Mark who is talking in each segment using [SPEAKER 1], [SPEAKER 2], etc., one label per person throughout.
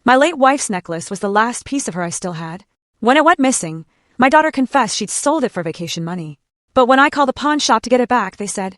[SPEAKER 1] My late wife's necklace was the last piece of her I still had. When it went missing, my daughter confessed she'd sold it for vacation money. But when I called the pawn shop to get it back, they said,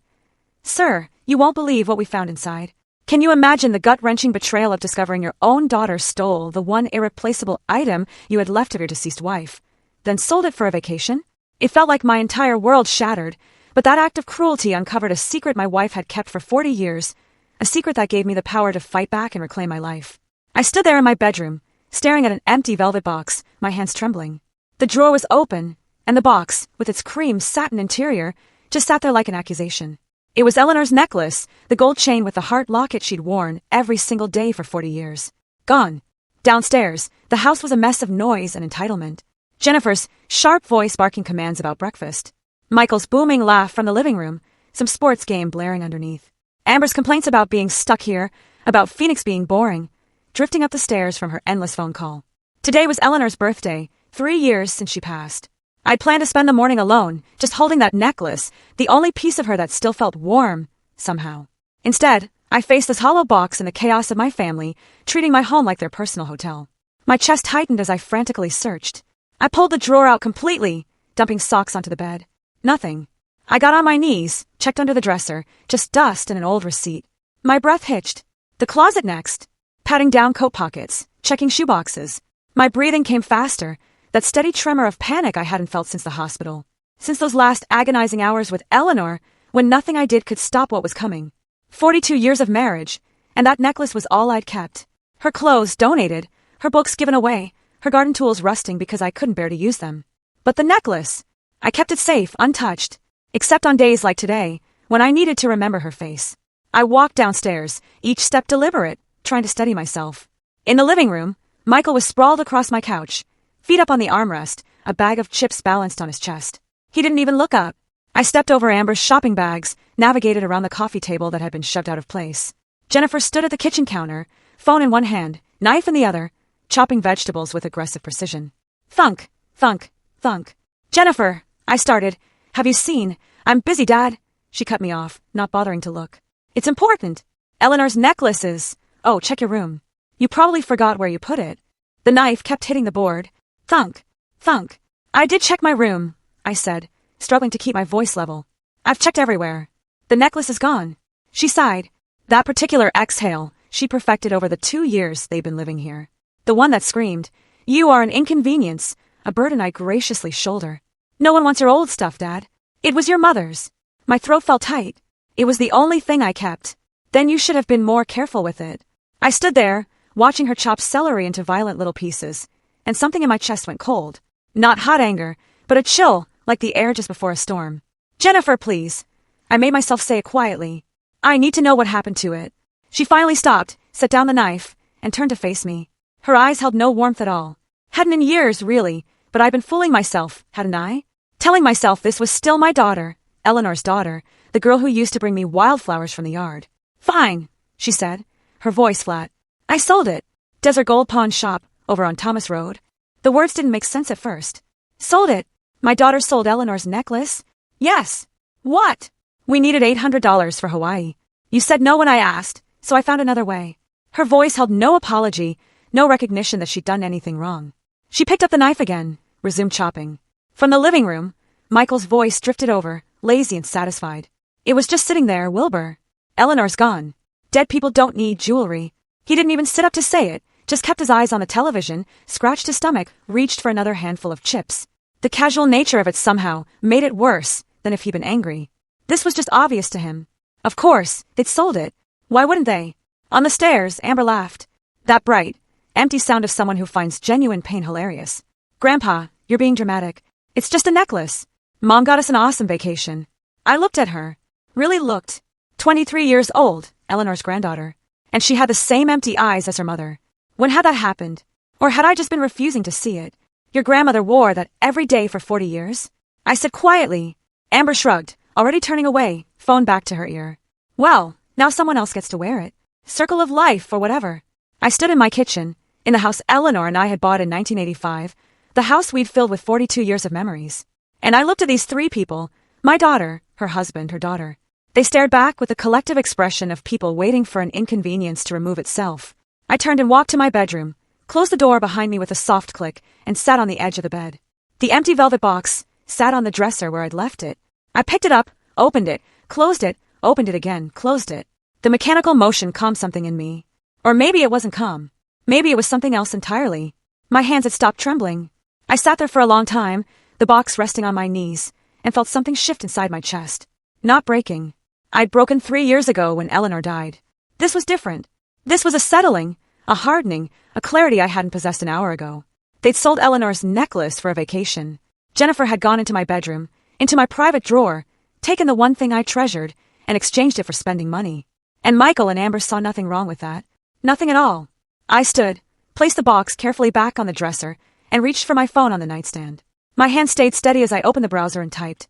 [SPEAKER 1] "Sir, you won't believe what we found inside." Can you imagine the gut-wrenching betrayal of discovering your own daughter stole the one irreplaceable item you had left of your deceased wife, then sold it for a vacation? It felt like my entire world shattered, but that act of cruelty uncovered a secret my wife had kept for 40 years, a secret that gave me the power to fight back and reclaim my life. I stood there in my bedroom, staring at an empty velvet box, my hands trembling. The drawer was open, and the box, with its cream satin interior, just sat there like an accusation. It was Eleanor's necklace, the gold chain with the heart locket she'd worn every single day for 40 years. Gone. Downstairs, the house was a mess of noise and entitlement. Jennifer's sharp voice barking commands about breakfast. Michael's booming laugh from the living room, some sports game blaring underneath. Amber's complaints about being stuck here, about Phoenix being boring, drifting up the stairs from her endless phone call. Today was Eleanor's birthday, 3 years since she passed. I'd planned to spend the morning alone, just holding that necklace, the only piece of her that still felt warm, somehow. Instead, I faced this hollow box in the chaos of my family, treating my home like their personal hotel. My chest tightened as I frantically searched. I pulled the drawer out completely, dumping socks onto the bed. Nothing. I got on my knees, checked under the dresser, just dust and an old receipt. My breath hitched. The closet next. Patting down coat pockets, checking shoeboxes. My breathing came faster, that steady tremor of panic I hadn't felt since the hospital. Since those last agonizing hours with Eleanor, when nothing I did could stop what was coming. 42 years of marriage, and that necklace was all I'd kept. Her clothes donated, her books given away, her garden tools rusting because I couldn't bear to use them. But the necklace, I kept it safe, untouched, except on days like today, when I needed to remember her face. I walked downstairs, each step deliberate, trying to steady myself. In the living room, Michael was sprawled across my couch, feet up on the armrest, a bag of chips balanced on his chest. He didn't even look up. I stepped over Amber's shopping bags, navigated around the coffee table that had been shoved out of place. Jennifer stood at the kitchen counter, phone in one hand, knife in the other, chopping vegetables with aggressive precision. Thunk, thunk, thunk. "Jennifer," I started. "Have you seen? I'm busy, Dad." She cut me off, not bothering to look. "It's important. Eleanor's necklace is... Oh, check your room. You probably forgot where you put it." The knife kept hitting the board. Thunk, thunk. "I did check my room," I said, struggling to keep my voice level. "I've checked everywhere. The necklace is gone." She sighed. That particular exhale she perfected over the 2 years they'd been living here. The one that screamed, "You are an inconvenience," a burden I graciously shoulder. "No one wants your old stuff, Dad. It was your mother's." My throat felt tight. It was the only thing I kept. "Then you should have been more careful with it." I stood there, watching her chop celery into violent little pieces, and something in my chest went cold. Not hot anger, but a chill, like the air just before a storm. "Jennifer, please." I made myself say it quietly. "I need to know what happened to it." She finally stopped, set down the knife, and turned to face me. Her eyes held no warmth at all. Hadn't in years, really, but I'd been fooling myself, hadn't I? Telling myself this was still my daughter, Eleanor's daughter, the girl who used to bring me wildflowers from the yard. "Fine," she said, her voice flat. "I sold it. Desert Gold Pawn Shop, over on Thomas Road." The words didn't make sense at first. "Sold it? My daughter sold Eleanor's necklace?" "Yes." "What?" "We needed $800 for Hawaii. You said no when I asked, so I found another way." Her voice held no apology, no recognition that she'd done anything wrong. She picked up the knife again, resumed chopping. From the living room, Michael's voice drifted over, lazy and satisfied. "It was just sitting there, Wilbur. Eleanor's gone. Dead people don't need jewelry." He didn't even sit up to say it, just kept his eyes on the television, scratched his stomach, reached for another handful of chips. The casual nature of it somehow made it worse than if he'd been angry. This was just obvious to him. Of course, they'd sold it. Why wouldn't they? On the stairs, Amber laughed. That bright, empty sound of someone who finds genuine pain hilarious. "Grandpa, you're being dramatic. It's just a necklace. Mom got us an awesome vacation." I looked at her. Really looked. 23 years old, Eleanor's granddaughter. And she had the same empty eyes as her mother. When had that happened? Or had I just been refusing to see it? "Your grandmother wore that every day for 40 years? I said quietly. Amber shrugged, already turning away, phone back to her ear. "Well, now someone else gets to wear it. Circle of life or whatever." I stood in my kitchen, in the house Eleanor and I had bought in 1985, the house we'd filled with 42 years of memories. And I looked at these 3 people, my daughter, her husband, her daughter. They stared back with the collective expression of people waiting for an inconvenience to remove itself. I turned and walked to my bedroom, closed the door behind me with a soft click, and sat on the edge of the bed. The empty velvet box sat on the dresser where I'd left it. I picked it up, opened it, closed it, opened it again, closed it. The mechanical motion calmed something in me. Or maybe it wasn't calm. Maybe it was something else entirely. My hands had stopped trembling. I sat there for a long time, the box resting on my knees, and felt something shift inside my chest. Not breaking. I'd broken 3 years ago when Eleanor died. This was different. This was a settling, a hardening, a clarity I hadn't possessed an hour ago. They'd sold Eleanor's necklace for a vacation. Jennifer had gone into my bedroom, into my private drawer, taken the one thing I treasured, and exchanged it for spending money. And Michael and Amber saw nothing wrong with that. Nothing at all. I stood, placed the box carefully back on the dresser, and reached for my phone on the nightstand. My hand stayed steady as I opened the browser and typed,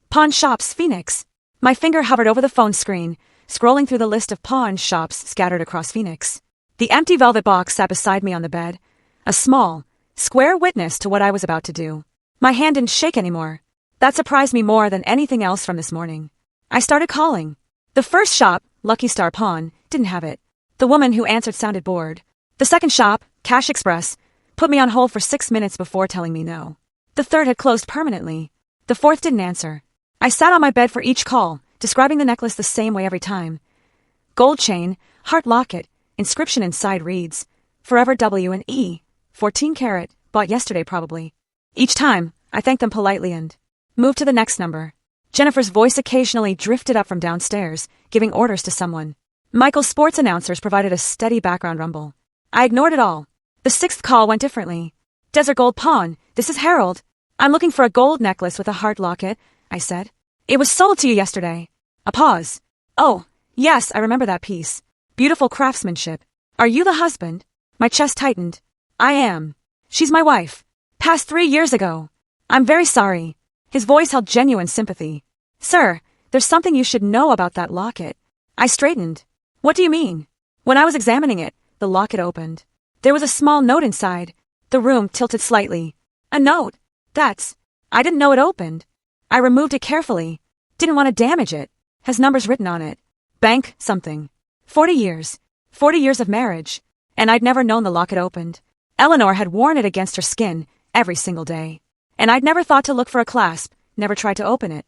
[SPEAKER 1] Pawn Shops, Phoenix. My finger hovered over the phone screen, scrolling through the list of pawn shops scattered across Phoenix. The empty velvet box sat beside me on the bed, a small, square witness to what I was about to do. My hand didn't shake anymore. That surprised me more than anything else from this morning. I started calling. The first shop, Lucky Star Pawn, didn't have it. The woman who answered sounded bored. The second shop, Cash Express, put me on hold for 6 minutes before telling me no. The third had closed permanently. The fourth didn't answer. I sat on my bed for each call, describing the necklace the same way every time. Gold chain, heart locket, inscription inside reads, Forever W&E, 14 karat, bought yesterday probably. Each time, I thanked them politely and moved to the next number. Jennifer's voice occasionally drifted up from downstairs, giving orders to someone. Michael's sports announcers provided a steady background rumble. I ignored it all. The sixth call went differently. Desert Gold Pawn, this is Harold. I'm looking for a gold necklace with a heart locket, I said. It was sold to you yesterday. A pause. Oh, yes, I remember that piece. Beautiful craftsmanship. Are you the husband? My chest tightened. I am. She's my wife. Passed 3 years ago. I'm very sorry. His voice held genuine sympathy. Sir, there's something you should know about that locket. I straightened. What do you mean? When I was examining it, the locket opened. There was a small note inside. The room tilted slightly. A note. I didn't know it opened. I removed it carefully. Didn't want to damage it. Has numbers written on it. Bank something. 40 years. 40 years of marriage. And I'd never known the locket opened. Eleanor had worn it against her skin every single day. And I'd never thought to look for a clasp, never tried to open it.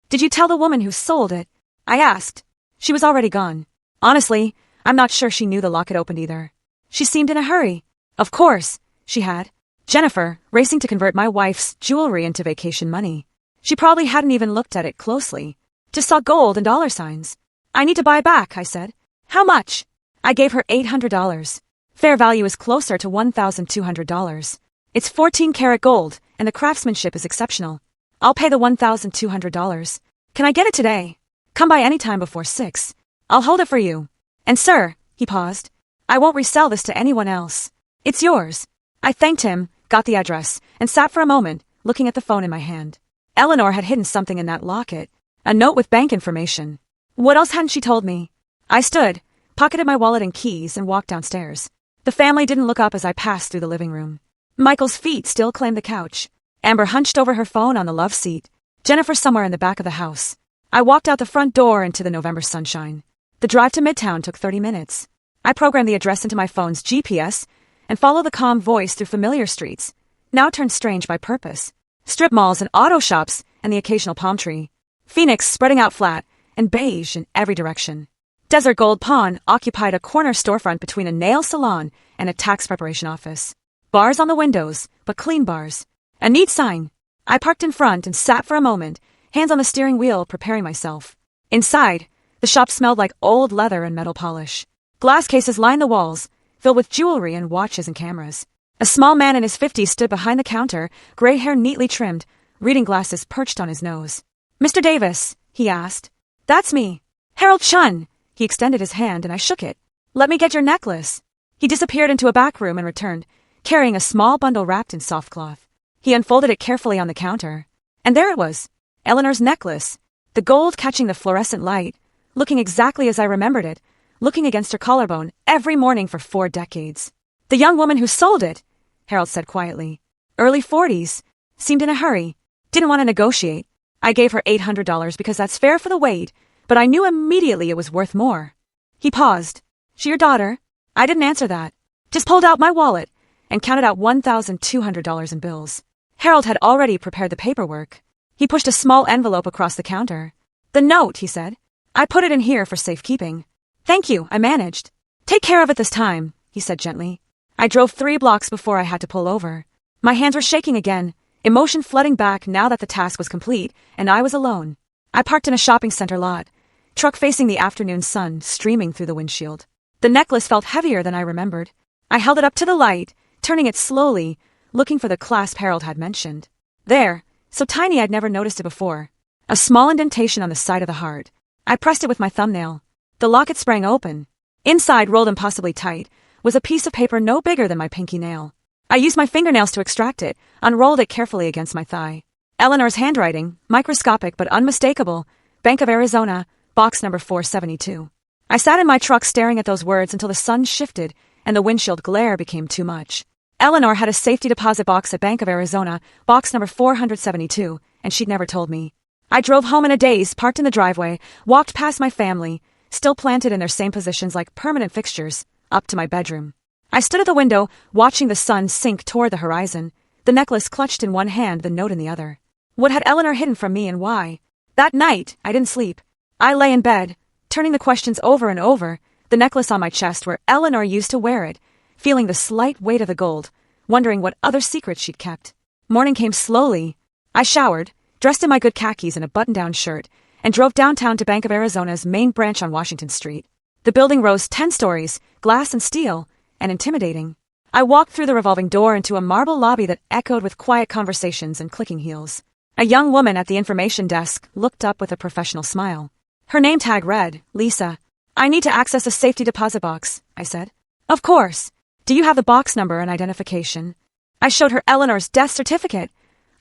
[SPEAKER 1] Did you tell the woman who sold it? I asked. She was already gone. Honestly, I'm not sure she knew the locket opened either. She seemed in a hurry. Of course, she had. Jennifer, racing to convert my wife's jewelry into vacation money. She probably hadn't even looked at it closely. Just saw gold and dollar signs. I need to buy back, I said. How much? I gave her $800. Fair value is closer to $1,200. It's 14 karat gold, and the craftsmanship is exceptional. I'll pay the $1,200. Can I get it today? Come by any time before 6. I'll hold it for you. And sir, he paused, I won't resell this to anyone else. It's yours. I thanked him, got the address, and sat for a moment, looking at the phone in my hand. Eleanor had hidden something in that locket. A note with bank information. What else hadn't she told me? I stood, pocketed my wallet and keys, and walked downstairs. The family didn't look up as I passed through the living room. Michael's feet still claimed the couch. Amber hunched over her phone on the love seat. Jennifer somewhere in the back of the house. I walked out the front door into the November sunshine. The drive to Midtown took 30 minutes. I programmed the address into my phone's GPS and followed the calm voice through familiar streets, now turned strange by purpose. Strip malls and auto shops and the occasional palm tree. Phoenix spreading out flat and beige in every direction. Desert Gold Pawn occupied a corner storefront between a nail salon and a tax preparation office. Bars on the windows, but clean bars. A neat sign. I parked in front and sat for a moment, hands on the steering wheel, preparing myself. Inside, the shop smelled like old leather and metal polish. Glass cases lined the walls, filled with jewelry and watches and cameras. A small man in his 50s stood behind the counter, gray hair neatly trimmed, reading glasses perched on his nose. Mr. Davis, he asked. That's me. Harold Chun. He extended his hand and I shook it. Let me get your necklace. He disappeared into a back room and returned, carrying a small bundle wrapped in soft cloth. He unfolded it carefully on the counter. And there it was. Eleanor's necklace. The gold catching the fluorescent light, looking exactly as I remembered it, looking against her collarbone every morning for 4 decades. The young woman who sold it, Harold said quietly. Early 40s. Seemed in a hurry. Didn't want to negotiate. I gave her $800 because that's fair for the weight, but I knew immediately it was worth more. He paused. She your daughter? I didn't answer that. Just pulled out my wallet, and counted out $1,200 in bills. Harold had already prepared the paperwork. He pushed a small envelope across the counter. "The note," he said. "I put it in here for safekeeping." "Thank you, I managed." "Take care of it this time," he said gently. I drove 3 blocks before I had to pull over. My hands were shaking again, emotion flooding back now that the task was complete, and I was alone. I parked in a shopping center lot, truck facing the afternoon sun streaming through the windshield. The necklace felt heavier than I remembered. I held it up to the light, turning it slowly, looking for the clasp Harold had mentioned. There, so tiny I'd never noticed it before. A small indentation on the side of the heart. I pressed it with my thumbnail. The locket sprang open. Inside, rolled impossibly tight, was a piece of paper no bigger than my pinky nail. I used my fingernails to extract it, unrolled it carefully against my thigh. Eleanor's handwriting, microscopic but unmistakable, Bank of Arizona, box number 472. I sat in my truck staring at those words until the sun shifted and the windshield glare became too much. Eleanor had a safety deposit box at Bank of Arizona, box number 472, and she'd never told me. I drove home in a daze, parked in the driveway, walked past my family, still planted in their same positions like permanent fixtures, up to my bedroom. I stood at the window, watching the sun sink toward the horizon, the necklace clutched in one hand, the note in the other. What had Eleanor hidden from me and why? That night, I didn't sleep. I lay in bed, turning the questions over and over, the necklace on my chest where Eleanor used to wear it, feeling the slight weight of the gold, wondering what other secrets she'd kept. Morning came slowly. I showered, dressed in my good khakis and a button-down shirt, and drove downtown to Bank of Arizona's main branch on Washington Street. The building rose 10 stories, glass and steel, and intimidating. I walked through the revolving door into a marble lobby that echoed with quiet conversations and clicking heels. A young woman at the information desk looked up with a professional smile. Her name tag read, Lisa. "I need to access a safety deposit box," I said. "Of course. Do you have the box number and identification?" I showed her Eleanor's death certificate.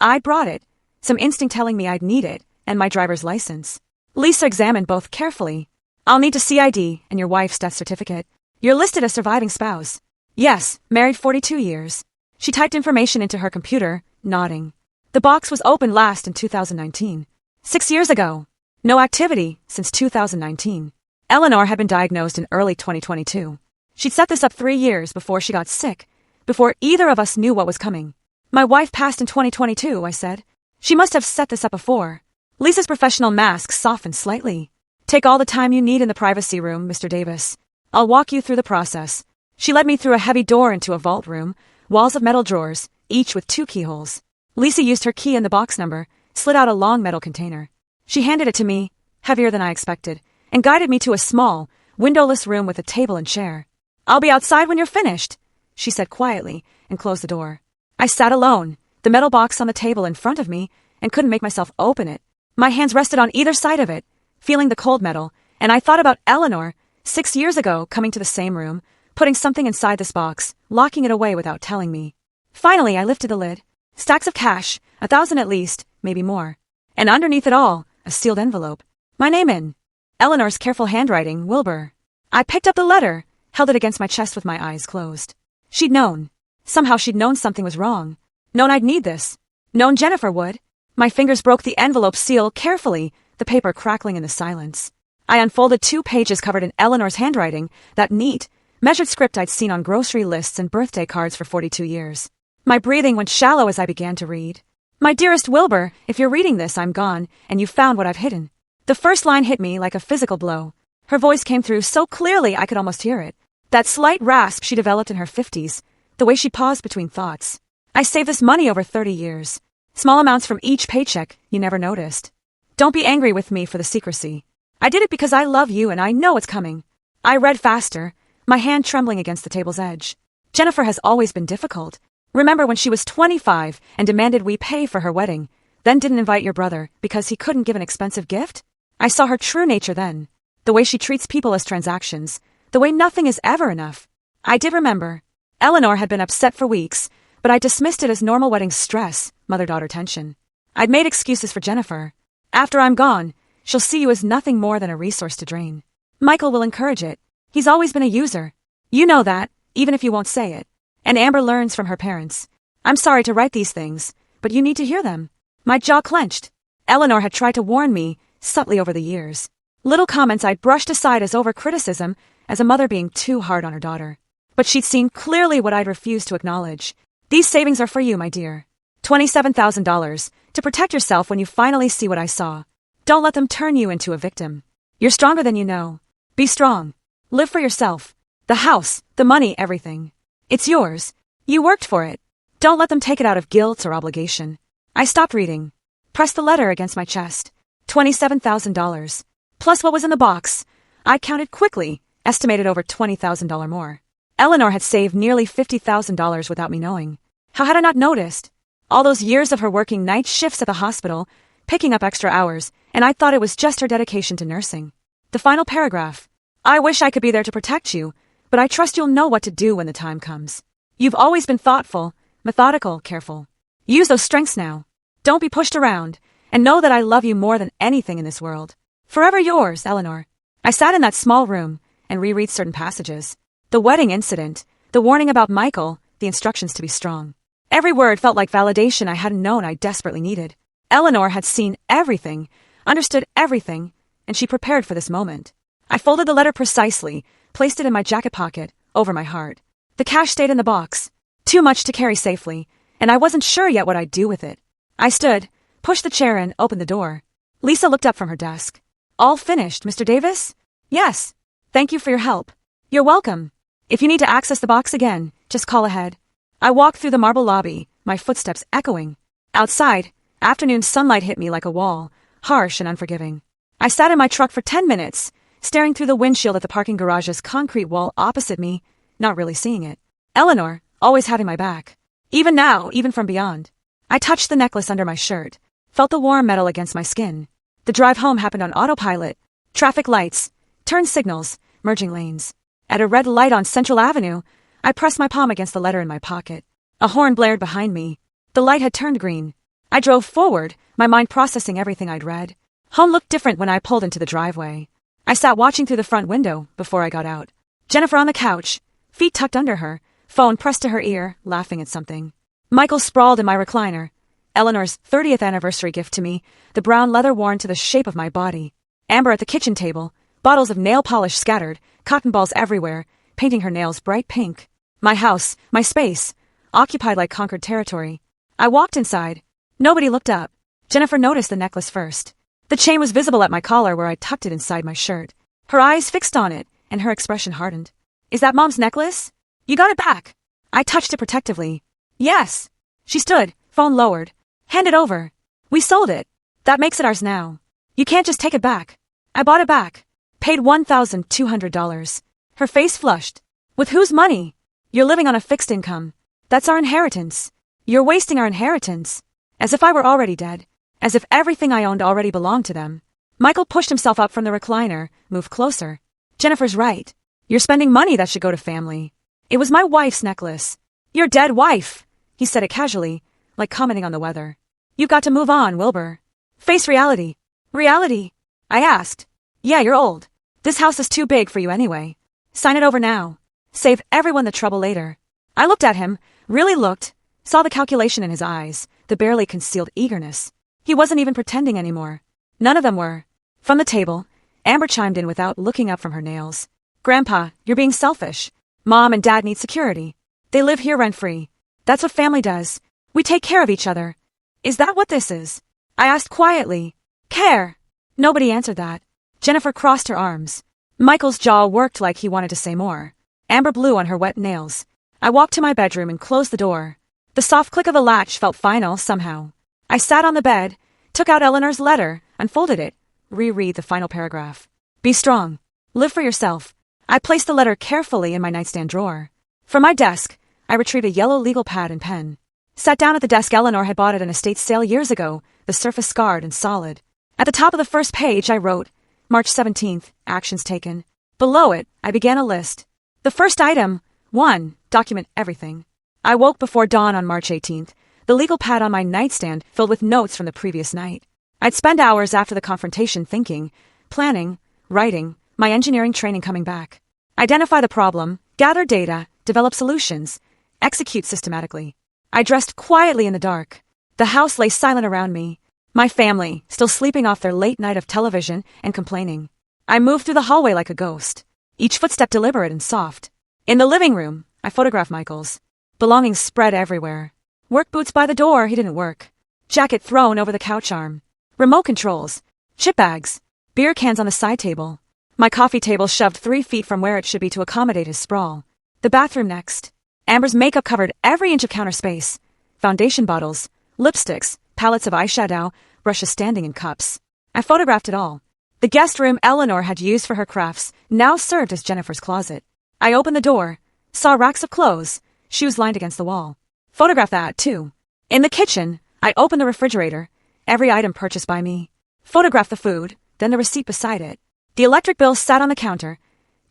[SPEAKER 1] I'd brought it, some instinct telling me I'd need it, and my driver's license. Lisa examined both carefully. "I'll need to see ID and your wife's death certificate. You're listed as surviving spouse." "Yes, married 42 years. She typed information into her computer, nodding. The box was opened last in 2019. 6 years ago. No activity since 2019. Eleanor had been diagnosed in early 2022. She'd set this up 3 years before she got sick, before either of us knew what was coming. "My wife passed in 2022, I said. "She must have set this up before." Lisa's professional mask softened slightly. "Take all the time you need in the privacy room, Mr. Davis. I'll walk you through the process." She led me through a heavy door into a vault room, walls of metal drawers, each with 2 keyholes. Lisa used her key and the box number, slid out a long metal container. She handed it to me, heavier than I expected, and guided me to a small, windowless room with a table and chair. "I'll be outside when you're finished," she said quietly, and closed the door. I sat alone, the metal box on the table in front of me, and couldn't make myself open it. My hands rested on either side of it, feeling the cold metal, and I thought about Eleanor, 6 years ago, coming to the same room, putting something inside this box, locking it away without telling me. Finally, I lifted the lid. Stacks of cash, 1,000 at least, maybe more. And underneath it all, a sealed envelope. My name in. Eleanor's careful handwriting, Wilbur. I picked up the letter, held it against my chest with my eyes closed. She'd known. Somehow she'd known something was wrong. Known I'd need this. Known Jennifer would. My fingers broke the envelope seal carefully, the paper crackling in the silence. I unfolded 2 pages covered in Eleanor's handwriting, that neat, measured script I'd seen on grocery lists and birthday cards for 42 years. My breathing went shallow as I began to read. "My dearest Wilbur, if you're reading this, I'm gone, and you've found what I've hidden." The first line hit me like a physical blow. Her voice came through so clearly I could almost hear it. That slight rasp she developed in her 50s, the way she paused between thoughts. "I saved this money over 30 years. Small amounts from each paycheck, you never noticed. Don't be angry with me for the secrecy. I did it because I love you and I know it's coming." I read faster, my hand trembling against the table's edge. "Jennifer has always been difficult. Remember when she was 25 and demanded we pay for her wedding, then didn't invite your brother because he couldn't give an expensive gift? I saw her true nature then. The way she treats people as transactions, the way nothing is ever enough. I did remember. Eleanor had been upset for weeks, but I dismissed it as normal wedding stress, mother-daughter tension. I'd made excuses for Jennifer. After I'm gone, she'll see you as nothing more than a resource to drain. Michael will encourage it. He's always been a user. You know that, even if you won't say it. And Amber learns from her parents. I'm sorry to write these things, but you need to hear them." My jaw clenched. Eleanor had tried to warn me, subtly over the years. Little comments I'd brushed aside as over-criticism, as a mother being too hard on her daughter. But she'd seen clearly what I'd refused to acknowledge. These savings are for you, my dear. $27,000 to protect yourself when you finally see what I saw. Don't let them turn you into a victim. You're stronger than you know. Be strong. Live for yourself. The house, the money, everything. It's yours. You worked for it. Don't let them take it out of guilt or obligation. I stopped reading. Pressed the letter against my chest. $27,000. Plus what was in the box. I counted quickly, estimated over $20,000 more. Eleanor had saved nearly $50,000 without me knowing. How had I not noticed? All those years of her working night shifts at the hospital, picking up extra hours, and I thought it was just her dedication to nursing. The final paragraph. I wish I could be there to protect you, but I trust you'll know what to do when the time comes. You've always been thoughtful, methodical, careful. Use those strengths now. Don't be pushed around, and know that I love you more than anything in this world. Forever yours, Eleanor. I sat in that small room and reread certain passages. The wedding incident, the warning about Michael, the instructions to be strong. Every word felt like validation I hadn't known I desperately needed. Eleanor had seen everything, understood everything, and she prepared for this moment. I folded the letter precisely, placed it in my jacket pocket, over my heart. The cash stayed in the box. Too much to carry safely, and I wasn't sure yet what I'd do with it. I stood, pushed the chair in, opened the door. Lisa looked up from her desk. All finished, Mr. Davis? Yes. Thank you for your help. You're welcome. If you need to access the box again, just call ahead. I walked through the marble lobby, my footsteps echoing. Outside, afternoon sunlight hit me like a wall, harsh and unforgiving. I sat in my truck for 10 minutes, staring through the windshield at the parking garage's concrete wall opposite me, not really seeing it. Eleanor, always having my back. Even now, even from beyond. I touched the necklace under my shirt, felt the warm metal against my skin. The drive home happened on autopilot. Traffic lights, turn signals, merging lanes. At a red light on Central Avenue, I pressed my palm against the letter in my pocket. A horn blared behind me. The light had turned green. I drove forward, my mind processing everything I'd read. Home looked different when I pulled into the driveway. I sat watching through the front window before I got out. Jennifer on the couch, feet tucked under her, phone pressed to her ear, laughing at something. Michael sprawled in my recliner. Eleanor's 30th anniversary gift to me, the brown leather worn to the shape of my body. Amber at the kitchen table, bottles of nail polish scattered, cotton balls everywhere, painting her nails bright pink. My house, my space, occupied like conquered territory. I walked inside. Nobody looked up. Jennifer noticed the necklace first. The chain was visible at my collar where I tucked it inside my shirt. Her eyes fixed on it, and her expression hardened. Is that Mom's necklace? You got it back. I touched it protectively. Yes. She stood, phone lowered. Hand it over. We sold it. That makes it ours now. You can't just take it back. I bought it back. Paid $1,200. Her face flushed. With whose money? You're living on a fixed income. That's our inheritance. You're wasting our inheritance. As if I were already dead. As if everything I owned already belonged to them. Michael pushed himself up from the recliner, moved closer. Jennifer's right. You're spending money that should go to family. It was my wife's necklace. Your dead wife. He said it casually, like commenting on the weather. You've got to move on, Wilbur. Face reality. Reality? I asked. Yeah, you're old. This house is too big for you anyway. Sign it over now. Save everyone the trouble later. I looked at him, really looked, saw the calculation in his eyes, the barely concealed eagerness. He wasn't even pretending anymore. None of them were. From the table, Amber chimed in without looking up from her nails. Grandpa, you're being selfish. Mom and Dad need security. They live here rent-free. That's what family does. We take care of each other. Is that what this is? I asked quietly. Care. Nobody answered that. Jennifer crossed her arms. Michael's jaw worked like he wanted to say more. Amber blew on her wet nails. I walked to my bedroom and closed the door. The soft click of the latch felt final somehow. I sat on the bed, took out Eleanor's letter, unfolded it, reread the final paragraph. Be strong. Live for yourself. I placed the letter carefully in my nightstand drawer. From my desk, I retrieved a yellow legal pad and pen. Sat down at the desk Eleanor had bought at an estate sale years ago, the surface scarred and solid. At the top of the first page I wrote, March 17th, actions taken. Below it, I began a list. The first item, 1. Document everything. I woke before dawn on March 18th, the legal pad on my nightstand filled with notes from the previous night. I'd spend hours after the confrontation thinking, planning, writing, my engineering training coming back. Identify the problem, gather data, develop solutions, execute systematically. I dressed quietly in the dark. The house lay silent around me. My family, still sleeping off their late night of television and complaining. I moved through the hallway like a ghost. Each footstep deliberate and soft. In the living room, I photographed Michael's belongings spread everywhere. Work boots by the door, he didn't work. Jacket thrown over the couch arm. Remote controls. Chip bags. Beer cans on the side table. My coffee table shoved 3 feet from where it should be to accommodate his sprawl. The bathroom next. Amber's makeup covered every inch of counter space. Foundation bottles, lipsticks, palettes of eyeshadow, brushes standing in cups. I photographed it all. The guest room Eleanor had used for her crafts now served as Jennifer's closet. I opened the door, saw racks of clothes, shoes lined against the wall. Photographed that, too. In the kitchen, I opened the refrigerator, every item purchased by me. Photographed the food, then the receipt beside it. The electric bill sat on the counter,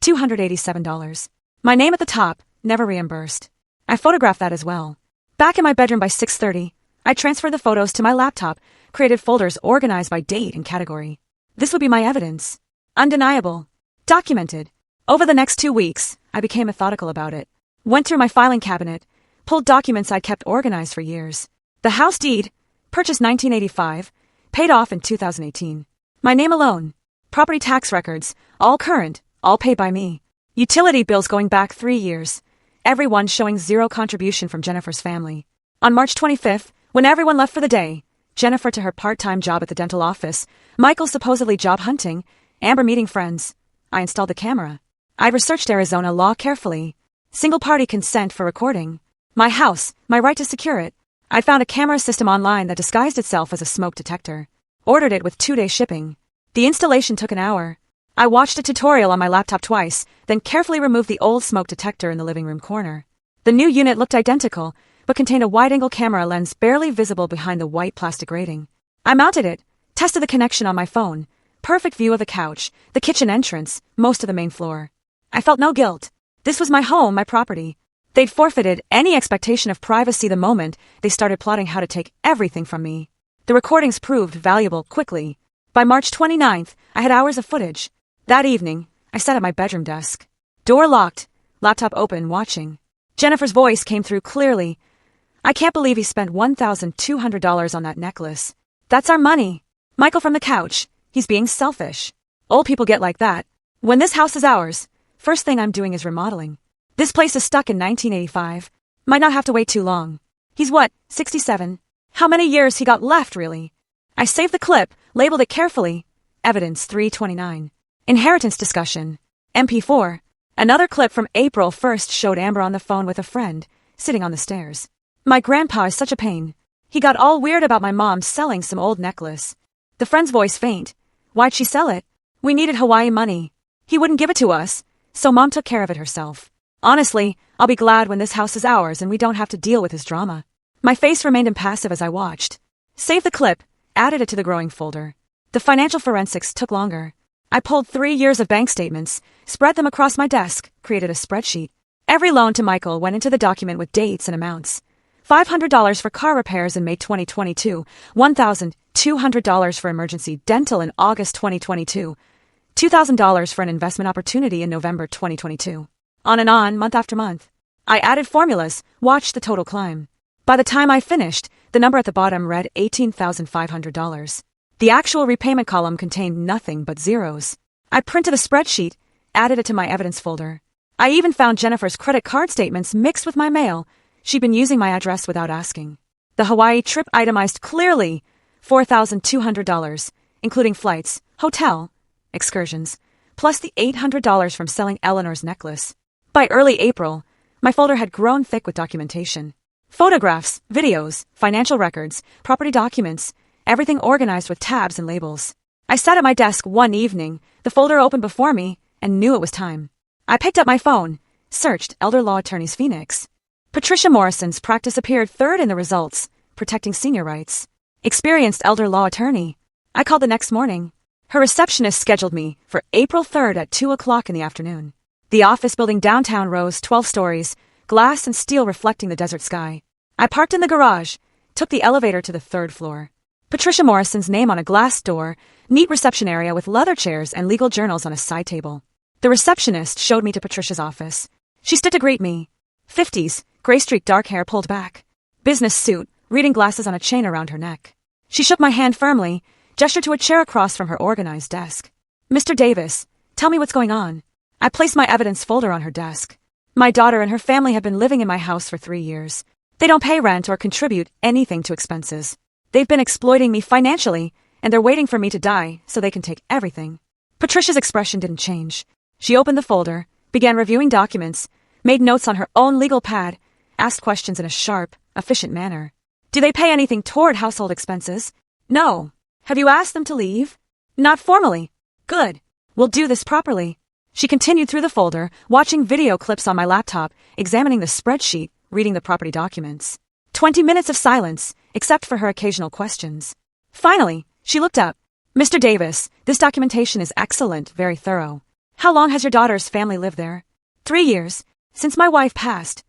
[SPEAKER 1] $287. My name at the top, never reimbursed. I photographed that as well. Back in my bedroom by 6:30, I transferred the photos to my laptop, created folders organized by date and category. This would be my evidence. Undeniable. Documented. Over the next 2 weeks, I became methodical about it. Went through my filing cabinet, pulled documents I'd kept organized for years. The house deed, purchased 1985, paid off in 2018. My name alone. Property tax records, all current, all paid by me. Utility bills going back 3 years. Everyone showing zero contribution from Jennifer's family. On March 25th, when everyone left for the day, Jennifer to her part-time job at the dental office, Michael supposedly job hunting, Amber meeting friends. I installed the camera. I researched Arizona law carefully. Single-party consent for recording. My house, my right to secure it. I found a camera system online that disguised itself as a smoke detector. Ordered it with 2-day shipping. The installation took an hour. I watched a tutorial on my laptop twice, then carefully removed the old smoke detector in the living room corner. The new unit looked identical, but contained a wide-angle camera lens barely visible behind the white plastic grating. I mounted it, tested the connection on my phone. Perfect view of the couch, the kitchen entrance, most of the main floor. I felt no guilt. This was my home, my property. They'd forfeited any expectation of privacy the moment they started plotting how to take everything from me. The recordings proved valuable quickly. By March 29th, I had hours of footage. That evening, I sat at my bedroom desk. Door locked, laptop open, watching. Jennifer's voice came through clearly. I can't believe he spent $1,200 on that necklace. That's our money. Michael from the couch. He's being selfish. Old people get like that. When this house is ours, first thing I'm doing is remodeling. This place is stuck in 1985. Might not have to wait too long. He's what, 67? How many years he got left, really? I saved the clip, labeled it carefully. Evidence 329. Inheritance discussion. MP4. Another clip from April 1st showed Amber on the phone with a friend, sitting on the stairs. My grandpa is such a pain. He got all weird about my mom selling some old necklace. The friend's voice faint. Why'd she sell it? We needed Hawaii money. He wouldn't give it to us, so Mom took care of it herself. Honestly, I'll be glad when this house is ours and we don't have to deal with his drama. My face remained impassive as I watched. Saved the clip, added it to the growing folder. The financial forensics took longer. I pulled 3 years of bank statements, spread them across my desk, created a spreadsheet. Every loan to Michael went into the document with dates and amounts. $500 for car repairs in May 2022, $1,200 for emergency dental in August 2022, $2,000 for an investment opportunity in November 2022. On and on, month after month. I added formulas, watched the total climb. By the time I finished, the number at the bottom read $18,500. The actual repayment column contained nothing but zeros. I printed a spreadsheet, added it to my evidence folder. I even found Jennifer's credit card statements mixed with my mail. She'd been using my address without asking. The Hawaii trip itemized clearly $4,200, including flights, hotel, excursions, plus the $800 from selling Eleanor's necklace. By early April, my folder had grown thick with documentation. Photographs, videos, financial records, property documents, everything organized with tabs and labels. I sat at my desk one evening, the folder open before me, and knew it was time. I picked up my phone, searched Elder Law Attorneys Phoenix. Patricia Morrison's practice appeared third in the results, protecting senior rights. Experienced elder law attorney. I called the next morning. Her receptionist scheduled me for April 3rd at 2 o'clock in the afternoon. The office building downtown rose 12 stories, glass and steel reflecting the desert sky. I parked in the garage, took the elevator to the 3rd floor. Patricia Morrison's name on a glass door, neat reception area with leather chairs and legal journals on a side table. The receptionist showed me to Patricia's office. She stood to greet me. 50s, gray-streaked dark hair pulled back. Business suit, reading glasses on a chain around her neck. She shook my hand firmly, gestured to a chair across from her organized desk. Mr. Davis, tell me what's going on. I placed my evidence folder on her desk. My daughter and her family have been living in my house for 3 years. They don't pay rent or contribute anything to expenses. They've been exploiting me financially, and they're waiting for me to die so they can take everything. Patricia's expression didn't change. She opened the folder, began reviewing documents, made notes on her own legal pad, asked questions in a sharp, efficient manner. Do they pay anything toward household expenses? No. Have you asked them to leave? Not formally. Good. We'll do this properly. She continued through the folder, watching video clips on my laptop, examining the spreadsheet, reading the property documents. 20 minutes of silence, except for her occasional questions. Finally, she looked up. Mr. Davis, this documentation is excellent, very thorough. How long has your daughter's family lived there? 3 years, since my wife passed.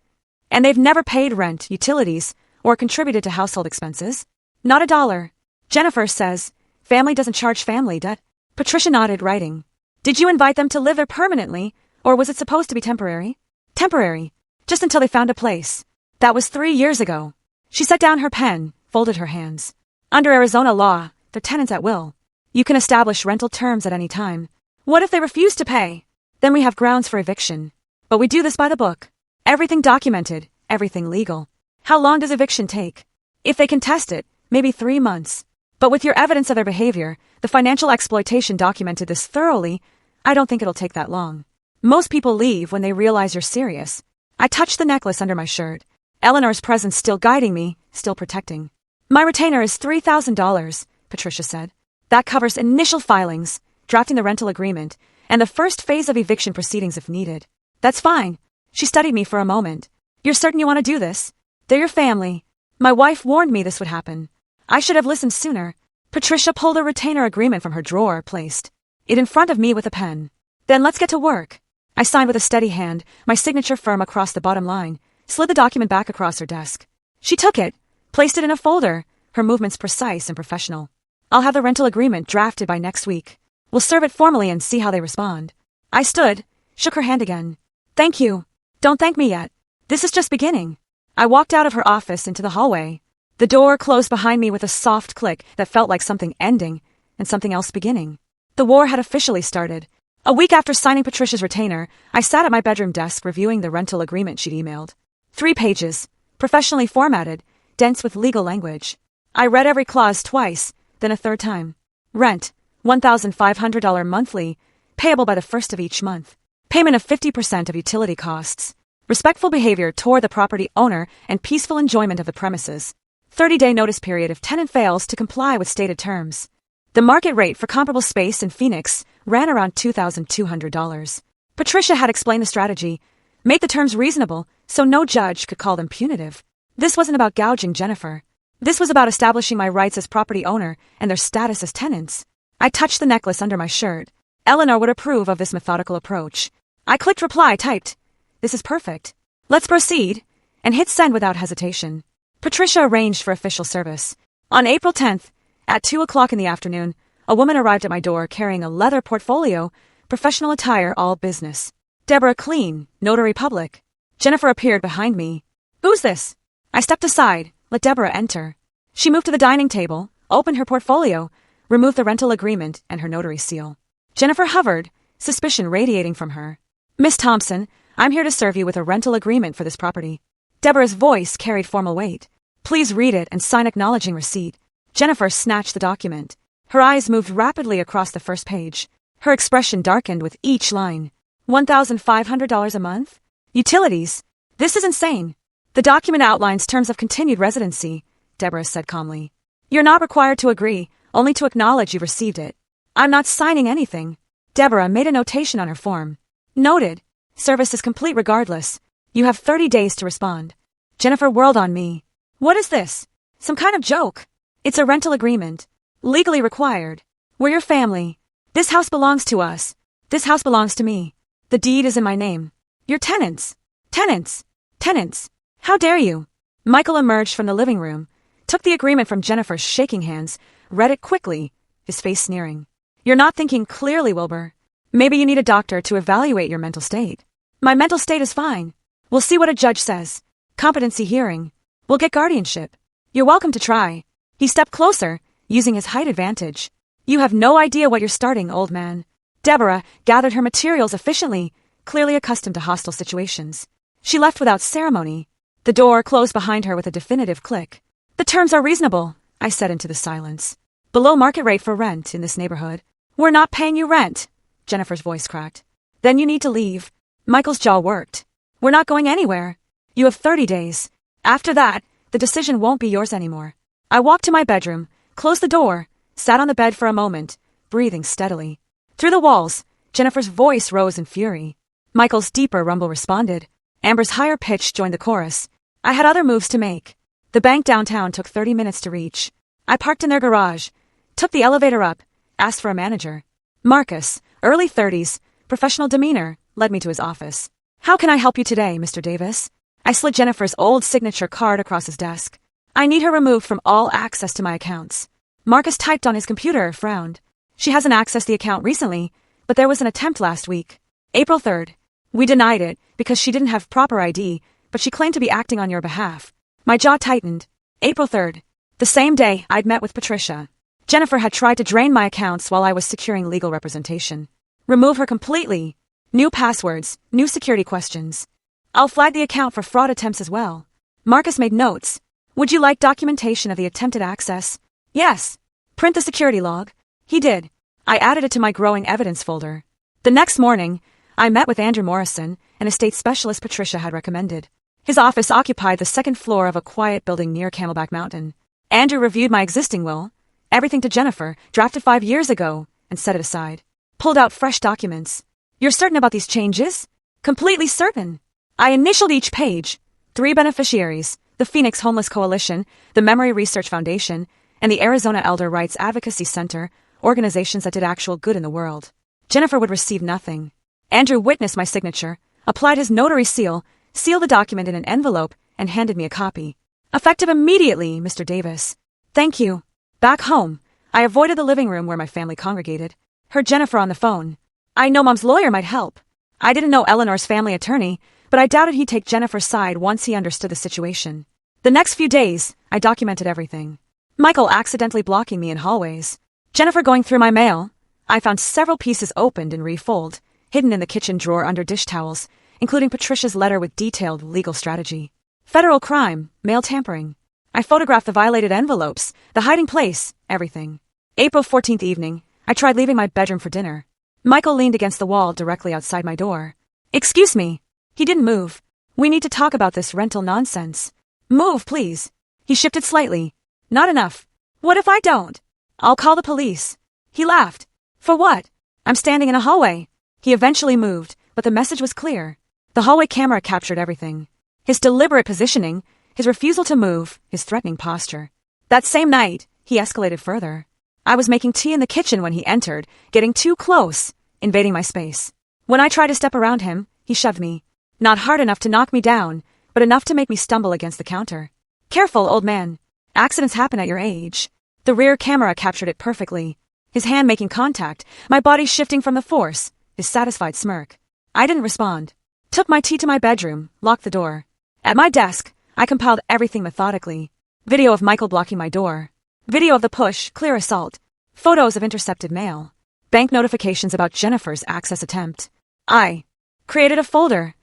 [SPEAKER 1] And they've never paid rent, utilities, or contributed to household expenses? Not a dollar. Jennifer says, family doesn't charge family debt. Patricia nodded, writing. Did you invite them to live there permanently, or was it supposed to be temporary? Temporary. Just until they found a place. That was 3 years ago. She set down her pen, folded her hands. Under Arizona law, they're tenants at will. You can establish rental terms at any time. What if they refuse to pay? Then we have grounds for eviction. But we do this by the book. Everything documented, everything legal. How long does eviction take? If they contest it, maybe 3 months. But with your evidence of their behavior, the financial exploitation documented this thoroughly, I don't think it'll take that long. Most people leave when they realize you're serious. I touched the necklace under my shirt. Eleanor's presence still guiding me, still protecting. My retainer is $3,000, Patricia said. That covers initial filings, drafting the rental agreement, and the first phase of eviction proceedings if needed. That's fine. She studied me for a moment. You're certain you want to do this? They're your family. My wife warned me this would happen. I should have listened sooner. Patricia pulled a retainer agreement from her drawer, placed it in front of me with a pen. Then let's get to work. I signed with a steady hand, my signature firm across the bottom line, slid the document back across her desk. She took it, placed it in a folder, her movements precise and professional. I'll have the rental agreement drafted by next week. We'll serve it formally and see how they respond. I stood, shook her hand again. Thank you. Don't thank me yet. This is just beginning. I walked out of her office into the hallway. The door closed behind me with a soft click that felt like something ending and something else beginning. The war had officially started. A week after signing Patricia's retainer, I sat at my bedroom desk reviewing the rental agreement she'd emailed. 3 pages, professionally formatted, dense with legal language. I read every clause twice, then a third time. Rent, $1,500 monthly, payable by the first of each month. Payment of 50% of utility costs. Respectful behavior toward the property owner and peaceful enjoyment of the premises. 30-day notice period if tenant fails to comply with stated terms. The market rate for comparable space in Phoenix ran around $2,200. Patricia had explained the strategy, made the terms reasonable so no judge could call them punitive. This wasn't about gouging Jennifer. This was about establishing my rights as property owner and their status as tenants. I touched the necklace under my shirt. Eleanor would approve of this methodical approach. I clicked reply, typed, "This is perfect. Let's proceed," and hit send without hesitation. Patricia arranged for official service. On April 10th, at 2 o'clock in the afternoon, a woman arrived at my door carrying a leather portfolio, professional attire, all business. Deborah Clean, notary public. Jennifer appeared behind me. Who's this? I stepped aside, let Deborah enter. She moved to the dining table, opened her portfolio, removed the rental agreement and her notary seal. Jennifer hovered, suspicion radiating from her. Miss Thompson, I'm here to serve you with a rental agreement for this property. Deborah's voice carried formal weight. Please read it and sign acknowledging receipt. Jennifer snatched the document. Her eyes moved rapidly across the first page. Her expression darkened with each line. $1,500 a month? Utilities? This is insane. The document outlines terms of continued residency, Deborah said calmly. You're not required to agree, only to acknowledge you received it. I'm not signing anything. Deborah made a notation on her form. Noted. Service is complete regardless. You have 30 days to respond. Jennifer whirled on me. What is this? Some kind of joke? It's a rental agreement. Legally required. We're your family. This house belongs to us. This house belongs to me. The deed is in my name. You're tenants. Tenants. Tenants. How dare you? Michael emerged from the living room, took the agreement from Jennifer's shaking hands, read it quickly, his face sneering. You're not thinking clearly, Wilbur. Maybe you need a doctor to evaluate your mental state. My mental state is fine. We'll see what a judge says. Competency hearing. We'll get guardianship. You're welcome to try. He stepped closer, using his height advantage. You have no idea what you're starting, old man. Deborah gathered her materials efficiently, clearly accustomed to hostile situations. She left without ceremony. The door closed behind her with a definitive click. The terms are reasonable, I said into the silence. Below market rate for rent in this neighborhood. We're not paying you rent, Jennifer's voice cracked. Then you need to leave. Michael's jaw worked. We're not going anywhere. You have 30 days. After that, the decision won't be yours anymore. I walked to my bedroom, closed the door, sat on the bed for a moment, breathing steadily. Through the walls, Jennifer's voice rose in fury. Michael's deeper rumble responded. Amber's higher pitch joined the chorus. I had other moves to make. The bank downtown took 30 minutes to reach. I parked in their garage, took the elevator up, asked for a manager. Marcus, early 30s, professional demeanor, led me to his office. How can I help you today, Mr. Davis? I slid Jennifer's old signature card across his desk. I need her removed from all access to my accounts. Marcus typed on his computer, frowned. She hasn't accessed the account recently, but there was an attempt last week. April 3rd. We denied it because she didn't have proper ID, but she claimed to be acting on your behalf. My jaw tightened. April 3rd. The same day, I'd met with Patricia. Jennifer had tried to drain my accounts while I was securing legal representation. Remove her completely. New passwords, new security questions. I'll flag the account for fraud attempts as well. Marcus made notes. Would you like documentation of the attempted access? Yes. Print the security log. He did. I added it to my growing evidence folder. The next morning, I met with Andrew Morrison, an estate specialist Patricia had recommended. His office occupied the second floor of a quiet building near Camelback Mountain. Andrew reviewed my existing will, everything to Jennifer, drafted 5 years ago, and set it aside. Pulled out fresh documents. You're certain about these changes? Completely certain. I initialed each page. 3 beneficiaries, the Phoenix Homeless Coalition, the Memory Research Foundation, and the Arizona Elder Rights Advocacy Center, organizations that did actual good in the world. Jennifer would receive nothing. Andrew witnessed my signature, applied his notary seal, sealed the document in an envelope, and handed me a copy. Effective immediately, Mr. Davis. Thank you. Back home, I avoided the living room where my family congregated. Heard Jennifer on the phone. I know Mom's lawyer might help. I didn't know Eleanor's family attorney, but I doubted he'd take Jennifer's side once he understood the situation. The next few days, I documented everything. Michael accidentally blocking me in hallways. Jennifer going through my mail. I found several pieces opened and refolded, hidden in the kitchen drawer under dish towels, including Patricia's letter with detailed legal strategy. Federal crime, mail tampering. I photographed the violated envelopes, the hiding place, everything. April 14th evening, I tried leaving my bedroom for dinner. Michael leaned against the wall directly outside my door. Excuse me. He didn't move. We need to talk about this rental nonsense. Move, please. He shifted slightly. Not enough. What if I don't? I'll call the police. He laughed. For what? I'm standing in a hallway. He eventually moved, but the message was clear. The hallway camera captured everything. His deliberate positioning, his refusal to move, his threatening posture. That same night, he escalated further. I was making tea in the kitchen when he entered, getting too close, invading my space. When I tried to step around him, he shoved me. Not hard enough to knock me down, but enough to make me stumble against the counter. Careful, old man. Accidents happen at your age. The rear camera captured it perfectly. His hand making contact, my body shifting from the force, his satisfied smirk. I didn't respond. Took my tea to my bedroom, locked the door. At my desk, I compiled everything methodically. Video of Michael blocking my door. Video of the push, clear assault. Photos of intercepted mail. Bank notifications about Jennifer's access attempt. I created a folder.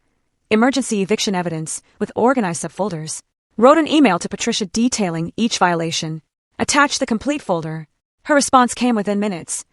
[SPEAKER 1] Emergency eviction evidence with organized subfolders. Wrote an email to Patricia detailing each violation. Attached the complete folder. Her response came within minutes.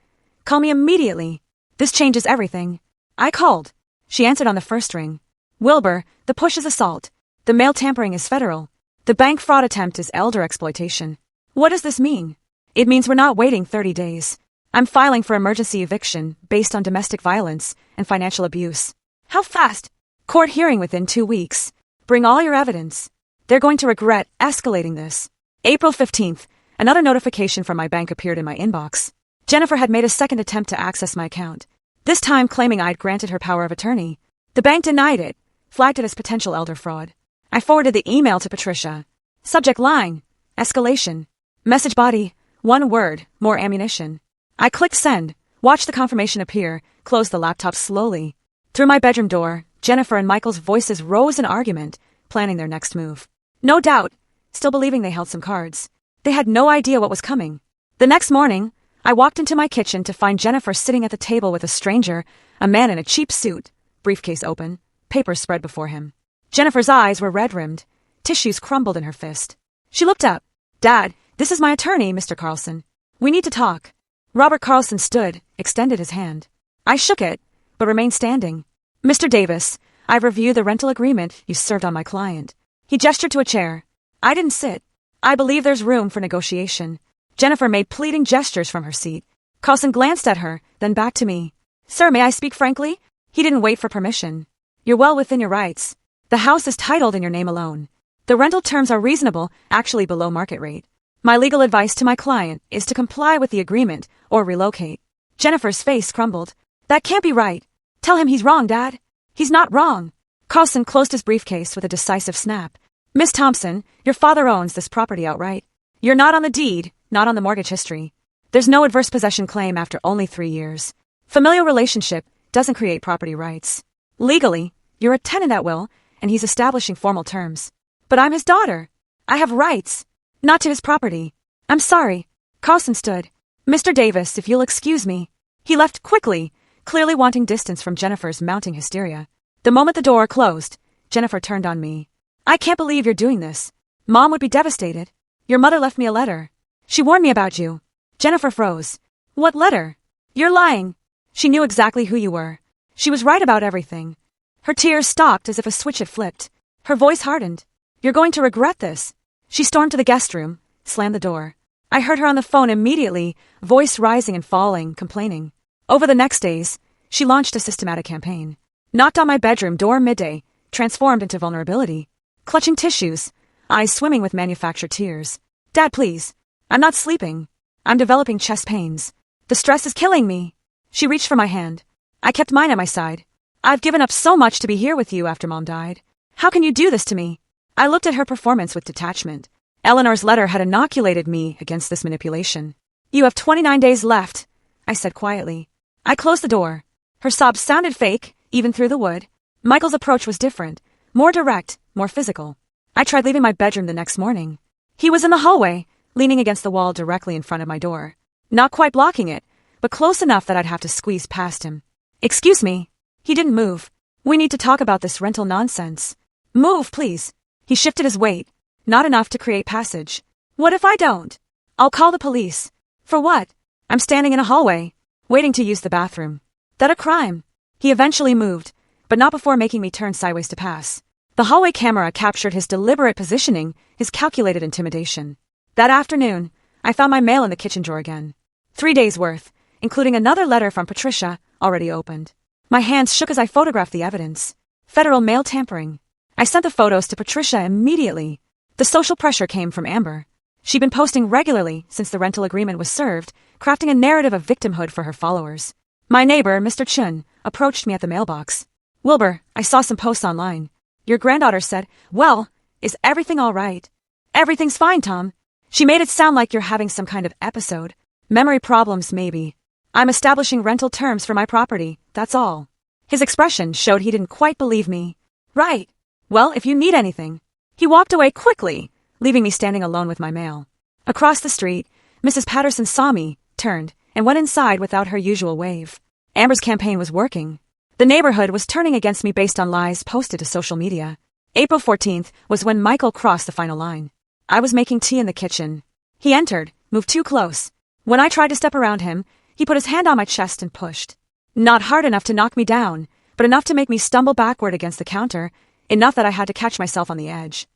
[SPEAKER 1] Call me immediately. This changes everything. I called. She answered on the first ring. Wilbur, the push is assault. The mail tampering is federal. The bank fraud attempt is elder exploitation. What does this mean? It means we're not waiting 30 days. I'm filing for emergency eviction based on domestic violence and financial abuse. How fast? Court hearing within 2 weeks. Bring all your evidence. They're going to regret escalating this. April 15th, another notification from my bank appeared in my inbox. Jennifer had made a second attempt to access my account, this time claiming I'd granted her power of attorney. The bank denied it, flagged it as potential elder fraud. I forwarded the email to Patricia. Subject line, escalation. Message body, 1 word, more ammunition. I clicked send, watched the confirmation appear, closed the laptop slowly. Through my bedroom door, Jennifer and Michael's voices rose in argument, planning their next move. No doubt, still believing they held some cards. They had no idea what was coming. The next morning, I walked into my kitchen to find Jennifer sitting at the table with a stranger, a man in a cheap suit, briefcase open, papers spread before him. Jennifer's eyes were red-rimmed. Tissues crumbled in her fist. She looked up. Dad, this is my attorney, Mr. Carlson. We need to talk. Robert Carlson stood, extended his hand. I shook it, but remained standing. Mr. Davis, I've reviewed the rental agreement you served on my client. He gestured to a chair. I didn't sit. I believe there's room for negotiation. Jennifer made pleading gestures from her seat. Carlson glanced at her, then back to me. Sir, may I speak frankly? He didn't wait for permission. You're well within your rights. The house is titled in your name alone. The rental terms are reasonable, actually below market rate. My legal advice to my client is to comply with the agreement or relocate. Jennifer's face crumbled. That can't be right. Tell him he's wrong, Dad. He's not wrong. Carlson closed his briefcase with a decisive snap. Miss Thompson, your father owns this property outright. You're not on the deed, not on the mortgage history. There's no adverse possession claim after only 3 years. Familial relationship doesn't create property rights. Legally, you're a tenant at will, and he's establishing formal terms. But I'm his daughter. I have rights. Not to his property. I'm sorry. Carlson stood. Mr. Davis, if you'll excuse me. He left quickly, clearly wanting distance from Jennifer's mounting hysteria. The moment the door closed, Jennifer turned on me. I can't believe you're doing this. Mom would be devastated. Your mother left me a letter. She warned me about you. Jennifer froze. What letter? You're lying. She knew exactly who you were. She was right about everything. Her tears stopped as if a switch had flipped. Her voice hardened. You're going to regret this. She stormed to the guest room, slammed the door. I heard her on the phone immediately, voice rising and falling, complaining. Over the next days, she launched a systematic campaign. Knocked on my bedroom door midday, transformed into vulnerability. Clutching tissues, eyes swimming with manufactured tears. Dad, please. I'm not sleeping. I'm developing chest pains. The stress is killing me. She reached for my hand. I kept mine at my side. I've given up so much to be here with you after Mom died. How can you do this to me? I looked at her performance with detachment. Eleanor's letter had inoculated me against this manipulation. You have 29 days left, I said quietly. I closed the door. Her sobs sounded fake, even through the wood. Michael's approach was different, more direct, more physical. I tried leaving my bedroom the next morning. He was in the hallway, leaning against the wall directly in front of my door. Not quite blocking it, but close enough that I'd have to squeeze past him. Excuse me. He didn't move. We need to talk about this rental nonsense. Move, please. He shifted his weight. Not enough to create passage. What if I don't? I'll call the police. For what? I'm standing in a hallway, waiting to use the bathroom. That a crime? He eventually moved, but not before making me turn sideways to pass. The hallway camera captured his deliberate positioning, his calculated intimidation. That afternoon, I found my mail in the kitchen drawer again. 3 days' worth, including another letter from Patricia, already opened. My hands shook as I photographed the evidence. Federal mail tampering. I sent the photos to Patricia immediately. The social pressure came from Amber. She'd been posting regularly since the rental agreement was served, crafting a narrative of victimhood for her followers. My neighbor, Mr. Chun, approached me at the mailbox. Wilbur, I saw some posts online. Your granddaughter said, well, is everything all right? Everything's fine, Tom. She made it sound like you're having some kind of episode. Memory problems, maybe. I'm establishing rental terms for my property, that's all. His expression showed he didn't quite believe me. Right. Well, if you need anything. He walked away quickly, leaving me standing alone with my mail. Across the street, Mrs. Patterson saw me, turned, and went inside without her usual wave. Amber's campaign was working. The neighborhood was turning against me based on lies posted to social media. April 14th was when Michael crossed the final line. I was making tea in the kitchen. He entered, moved too close. When I tried to step around him, he put his hand on my chest and pushed. Not hard enough to knock me down, but enough to make me stumble backward against the counter, enough that I had to catch myself on the edge.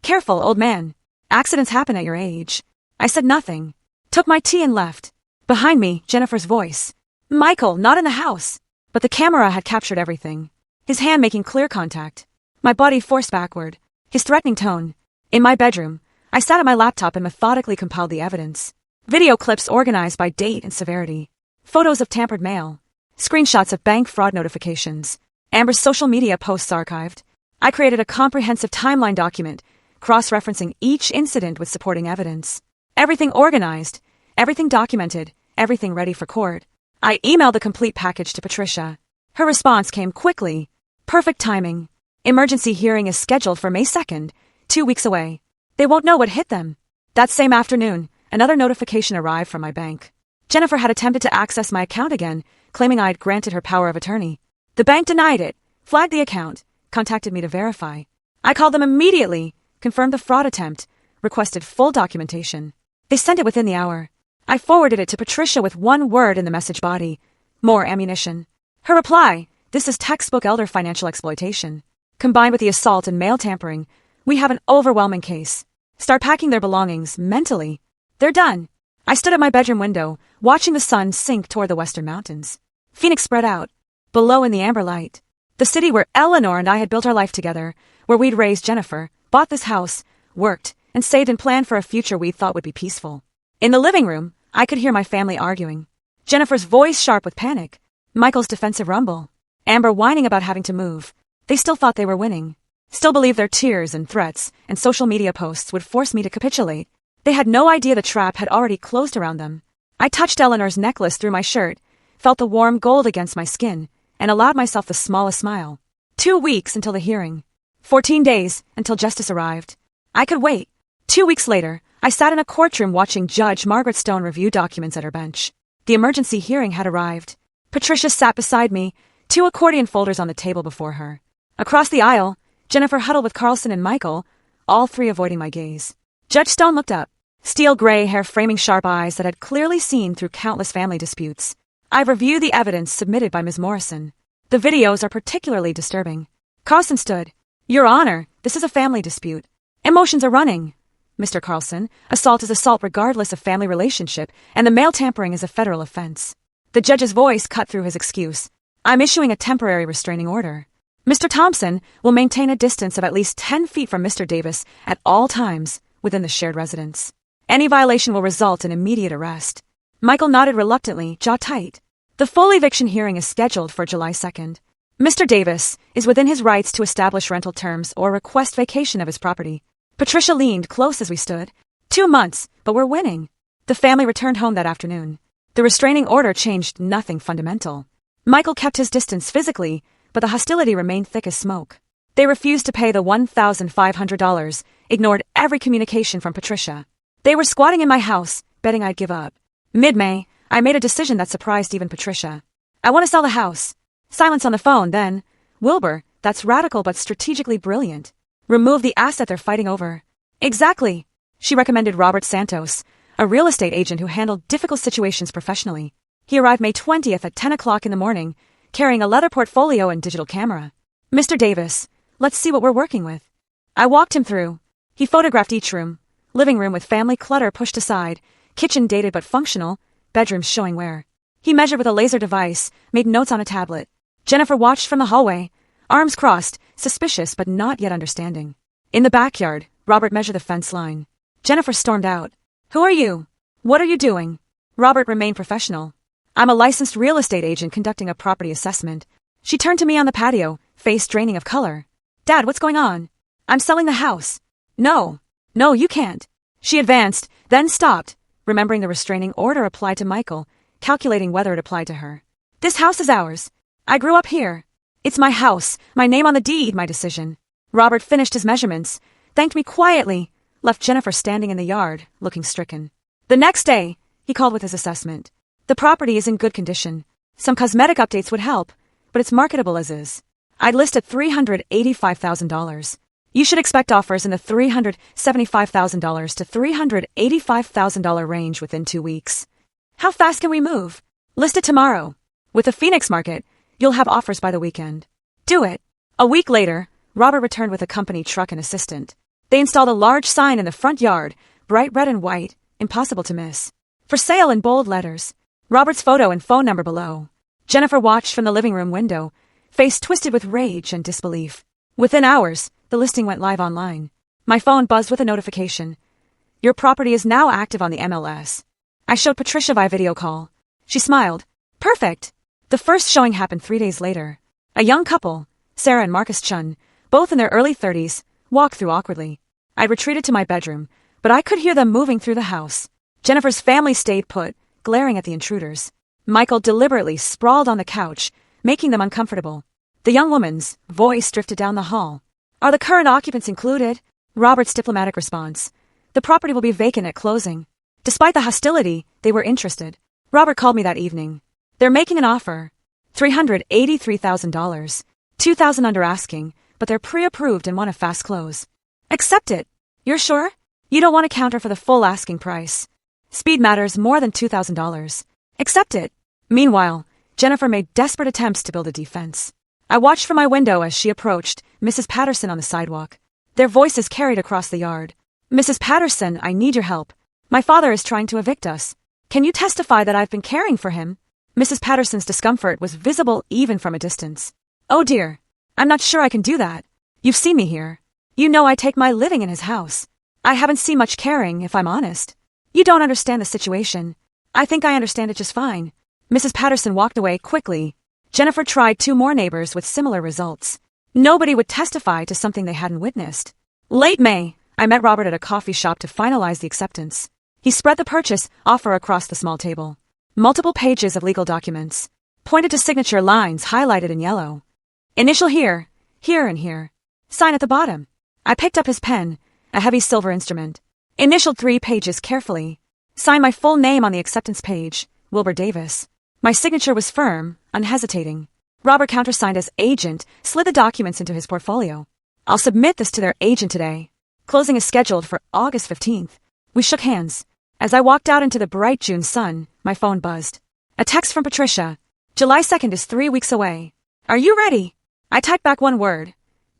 [SPEAKER 1] Careful, old man. Accidents happen at your age. I said nothing. Took my tea and left. Behind me, Jennifer's voice. Michael, not in the house. But the camera had captured everything. His hand making clear contact. My body forced backward. His threatening tone. In my bedroom, I sat at my laptop and methodically compiled the evidence. Video clips organized by date and severity. Photos of tampered mail. Screenshots of bank fraud notifications. Amber's social media posts archived. I created a comprehensive timeline document, cross-referencing each incident with supporting evidence. Everything organized, everything documented, everything ready for court. I emailed the complete package to Patricia. Her response came quickly. Perfect timing. Emergency hearing is scheduled for May 2nd, 2 weeks away. They won't know what hit them. That same afternoon, another notification arrived from my bank. Jennifer had attempted to access my account again, claiming I'd granted her power of attorney. The bank denied it, flagged the account, contacted me to verify. I called them immediately, confirmed the fraud attempt, requested full documentation. They sent it within the hour. I forwarded it to Patricia with one word in the message body: more ammunition. Her reply: this is textbook elder financial exploitation. Combined with the assault and mail tampering, we have an overwhelming case. Start packing their belongings mentally. They're done. I stood at my bedroom window, watching the sun sink toward the western mountains. Phoenix spread out, below in the amber light. The city where Eleanor and I had built our life together, where we'd raised Jennifer, bought this house, worked, and saved and planned for a future we thought would be peaceful. In the living room, I could hear my family arguing. Jennifer's voice sharp with panic. Michael's defensive rumble. Amber whining about having to move. They still thought they were winning. Still believed their tears and threats and social media posts would force me to capitulate. They had no idea the trap had already closed around them. I touched Eleanor's necklace through my shirt, felt the warm gold against my skin, and allowed myself the smallest smile. 2 weeks until the hearing. 14 days until justice arrived. I could wait. 2 weeks later, I sat in a courtroom watching Judge Margaret Stone review documents at her bench. The emergency hearing had arrived. Patricia sat beside me, 2 accordion folders on the table before her. Across the aisle, Jennifer huddled with Carlson and Michael, all 3 avoiding my gaze. Judge Stone looked up, steel gray hair framing sharp eyes that had clearly seen through countless family disputes. I've reviewed the evidence submitted by Ms. Morrison. The videos are particularly disturbing. Carlson stood. Your Honor, this is a family dispute. Emotions are running. Mr. Carlson, assault is assault regardless of family relationship, and the mail tampering is a federal offense. The judge's voice cut through his excuse. I'm issuing a temporary restraining order. Mr. Thompson will maintain a distance of at least 10 feet from Mr. Davis at all times within the shared residence. Any violation will result in immediate arrest. Michael nodded reluctantly, jaw tight. The full eviction hearing is scheduled for July 2nd. Mr. Davis is within his rights to establish rental terms or request vacation of his property. Patricia leaned close as we stood. 2 months, but we're winning. The family returned home that afternoon. The restraining order changed nothing fundamental. Michael kept his distance physically, but the hostility remained thick as smoke. They refused to pay the $1,500, ignored every communication from Patricia. They were squatting in my house, betting I'd give up. Mid-May, I made a decision that surprised even Patricia. I want to sell the house. Silence on the phone, then. Wilbur, that's radical but strategically brilliant. Remove the asset they're fighting over. Exactly. She recommended Robert Santos, a real estate agent who handled difficult situations professionally. He arrived May 20th at 10 o'clock in the morning, carrying a leather portfolio and digital camera. Mr. Davis, let's see what we're working with. I walked him through. He photographed each room. Living room with family clutter pushed aside, kitchen dated but functional, bedrooms showing wear. He measured with a laser device, made notes on a tablet. Jennifer watched from the hallway, arms crossed, suspicious but not yet understanding. In the backyard, Robert measured the fence line. Jennifer stormed out. Who are you? What are you doing? Robert remained professional. I'm a licensed real estate agent conducting a property assessment. She turned to me on the patio, face draining of color. Dad, what's going on? I'm selling the house. No, you can't. She advanced, then stopped, remembering the restraining order applied to Michael, calculating whether it applied to her. This house is ours. I grew up here. It's my house, my name on the deed, my decision. Robert finished his measurements, thanked me quietly, left Jennifer standing in the yard, looking stricken. The next day, he called with his assessment. The property is in good condition. Some cosmetic updates would help, but it's marketable as is. I'd list at $385,000. You should expect offers in the $375,000 to $385,000 range within 2 weeks. How fast can we move? List it tomorrow. With the Phoenix market, you'll have offers by the weekend. Do it. A week later, Robert returned with a company truck and assistant. They installed a large sign in the front yard, bright red and white, impossible to miss. For sale in bold letters. Robert's photo and phone number below. Jennifer watched from the living room window, face twisted with rage and disbelief. Within hours, the listing went live online. My phone buzzed with a notification. Your property is now active on the MLS. I showed Patricia via video call. She smiled. Perfect. The first showing happened 3 days later. A young couple, Sarah and Marcus Chun, both in their early 30s, walked through awkwardly. I retreated to my bedroom, but I could hear them moving through the house. Jennifer's family stayed put, glaring at the intruders. Michael deliberately sprawled on the couch, making them uncomfortable. The young woman's voice drifted down the hall. Are the current occupants included? Robert's diplomatic response. The property will be vacant at closing. Despite the hostility, they were interested. Robert called me that evening. They're making an offer. $383,000. $2,000 under asking, but they're pre-approved and want a fast close. Accept it. You're sure? You don't want to counter for the full asking price. Speed matters more than $2,000. Accept it. Meanwhile, Jennifer made desperate attempts to build a defense. I watched from my window as she approached Mrs. Patterson on the sidewalk. Their voices carried across the yard. Mrs. Patterson, I need your help. My father is trying to evict us. Can you testify that I've been caring for him? Mrs. Patterson's discomfort was visible even from a distance. Oh dear. I'm not sure I can do that. You've seen me here. You know I take my living in his house. I haven't seen much caring, if I'm honest. You don't understand the situation. I think I understand it just fine. Mrs. Patterson walked away quickly. Jennifer tried 2 more neighbors with similar results. Nobody would testify to something they hadn't witnessed. Late May, I met Robert at a coffee shop to finalize the acceptance. He spread the purchase offer across the small table. Multiple pages of legal documents. Pointed to signature lines highlighted in yellow. Initial here, here and here. Sign at the bottom. I picked up his pen, a heavy silver instrument. Initialed 3 pages carefully. Signed my full name on the acceptance page, Wilbur Davis. My signature was firm, unhesitating. Robert countersigned as agent, slid the documents into his portfolio. I'll submit this to their agent today. Closing is scheduled for August 15th. We shook hands. As I walked out into the bright June sun, my phone buzzed. A text from Patricia. July 2nd is 3 weeks away. Are you ready? I typed back 1 word.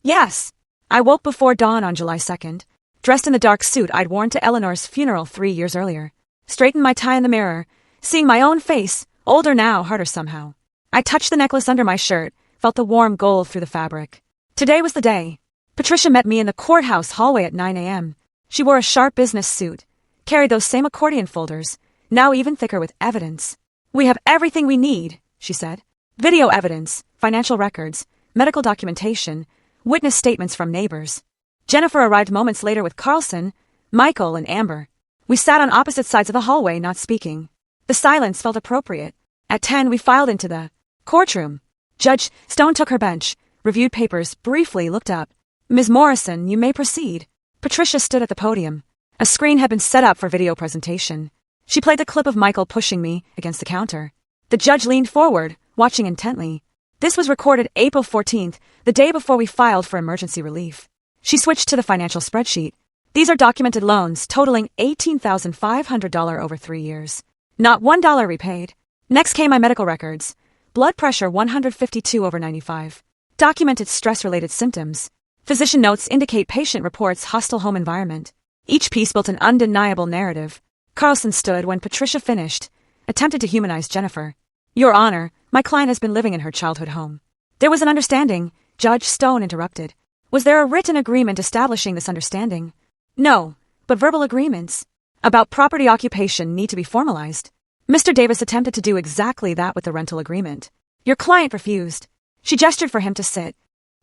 [SPEAKER 1] Yes. I woke before dawn on July 2nd, dressed in the dark suit I'd worn to Eleanor's funeral 3 years earlier. Straightened my tie in the mirror, seeing my own face, older now, harder somehow. I touched the necklace under my shirt, felt the warm gold through the fabric. Today was the day. Patricia met me in the courthouse hallway at 9 a.m. She wore a sharp business suit, carried those same accordion folders, now even thicker with evidence. We have everything we need, she said. Video evidence, financial records, medical documentation, witness statements from neighbors. Jennifer arrived moments later with Carlson, Michael, and Amber. We sat on opposite sides of the hallway, not speaking. The silence felt appropriate. At 10, we filed into the courtroom. Judge Stone took her bench, reviewed papers, briefly looked up. Ms. Morrison, you may proceed. Patricia stood at the podium. A screen had been set up for video presentation. She played the clip of Michael pushing me against the counter. The judge leaned forward, watching intently. This was recorded April 14th, the day before we filed for emergency relief. She switched to the financial spreadsheet. These are documented loans totaling $18,500 over 3 years. Not $1 repaid. Next came my medical records. Blood pressure 152/95. Documented stress-related symptoms. Physician notes indicate patient reports hostile home environment. Each piece built an undeniable narrative. Carlson stood when Patricia finished, attempted to humanize Jennifer. Your Honor, my client has been living in her childhood home. There was an understanding, Judge Stone interrupted. Was there a written agreement establishing this understanding? No, but verbal agreements about property occupation need to be formalized. Mr. Davis attempted to do exactly that with the rental agreement. Your client refused. She gestured for him to sit.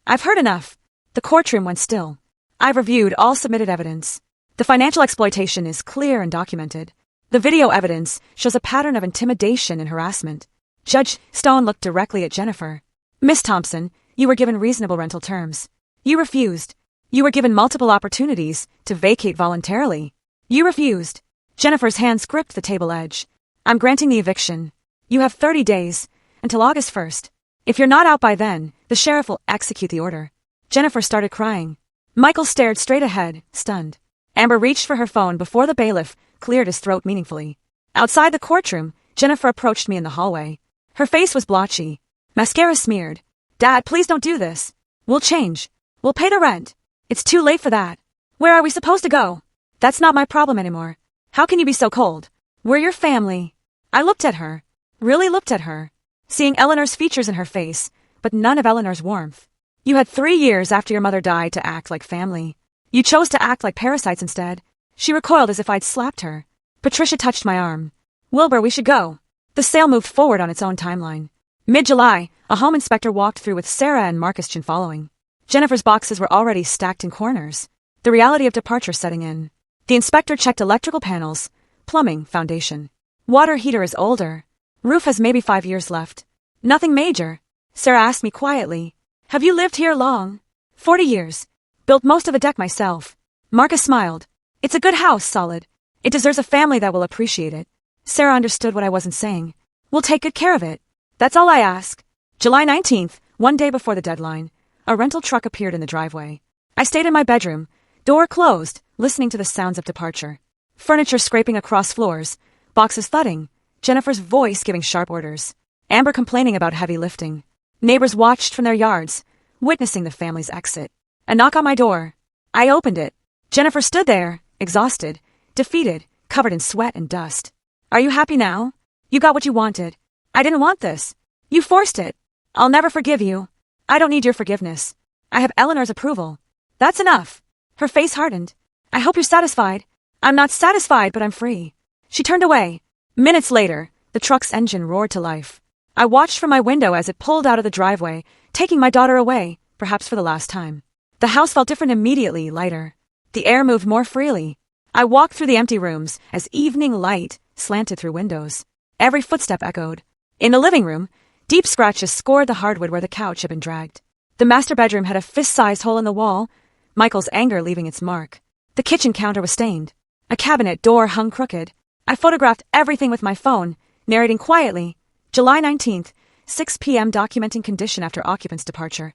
[SPEAKER 1] I've heard enough. The courtroom went still. I've reviewed all submitted evidence. The financial exploitation is clear and documented. The video evidence shows a pattern of intimidation and harassment. Judge Stone looked directly at Jennifer. Miss Thompson, you were given reasonable rental terms. You refused. You were given multiple opportunities to vacate voluntarily. You refused. Jennifer's hands gripped the table edge. I'm granting the eviction. You have 30 days, until August 1st. If you're not out by then, the sheriff will execute the order. Jennifer started crying. Michael stared straight ahead, stunned. Amber reached for her phone before the bailiff cleared his throat meaningfully. Outside the courtroom, Jennifer approached me in the hallway. Her face was blotchy. Mascara smeared. Dad, please don't do this. We'll change. We'll pay the rent. It's too late for that. Where are we supposed to go? That's not my problem anymore. How can you be so cold? We're your family. I looked at her. Really looked at her. Seeing Eleanor's features in her face, but none of Eleanor's warmth. You had 3 years after your mother died to act like family. You chose to act like parasites instead. She recoiled as if I'd slapped her. Patricia touched my arm. Wilbur, we should go. The sale moved forward on its own timeline. Mid-July, a home inspector walked through with Sarah and Marcus Chin following. Jennifer's boxes were already stacked in corners. The reality of departure setting in. The inspector checked electrical panels, plumbing, foundation. Water heater is older. Roof has maybe 5 years left. Nothing major. Sarah asked me quietly. Have you lived here long? 40 years. Built most of the deck myself. Marcus smiled. It's a good house, solid. It deserves a family that will appreciate it. Sarah understood what I wasn't saying. We'll take good care of it. That's all I ask. July 19th, one day before the deadline. a rental truck appeared in the driveway. I stayed in my bedroom, door closed, listening to the sounds of departure. Furniture scraping across floors, boxes thudding, Jennifer's voice giving sharp orders, Amber complaining about heavy lifting. Neighbors watched from their yards, witnessing the family's exit. A knock on my door. I opened it. Jennifer stood there, exhausted, defeated, covered in sweat and dust. Are you happy now? You got what you wanted. I didn't want this. You forced it. I'll never forgive you. I don't need your forgiveness. I have Eleanor's approval. That's enough. Her face hardened. I hope you're satisfied. I'm not satisfied, but I'm free. She turned away. Minutes later, the truck's engine roared to life. I watched from my window as it pulled out of the driveway, taking my daughter away, perhaps for the last time. The house felt different immediately, lighter. The air moved more freely. I walked through the empty rooms as evening light slanted through windows. Every footstep echoed. In the living room, deep scratches scored the hardwood where the couch had been dragged. The master bedroom had a fist-sized hole in the wall, Michael's anger leaving its mark. The kitchen counter was stained. A cabinet door hung crooked. I photographed everything with my phone, narrating quietly, July 19th, 6 p.m. documenting condition after occupant's departure.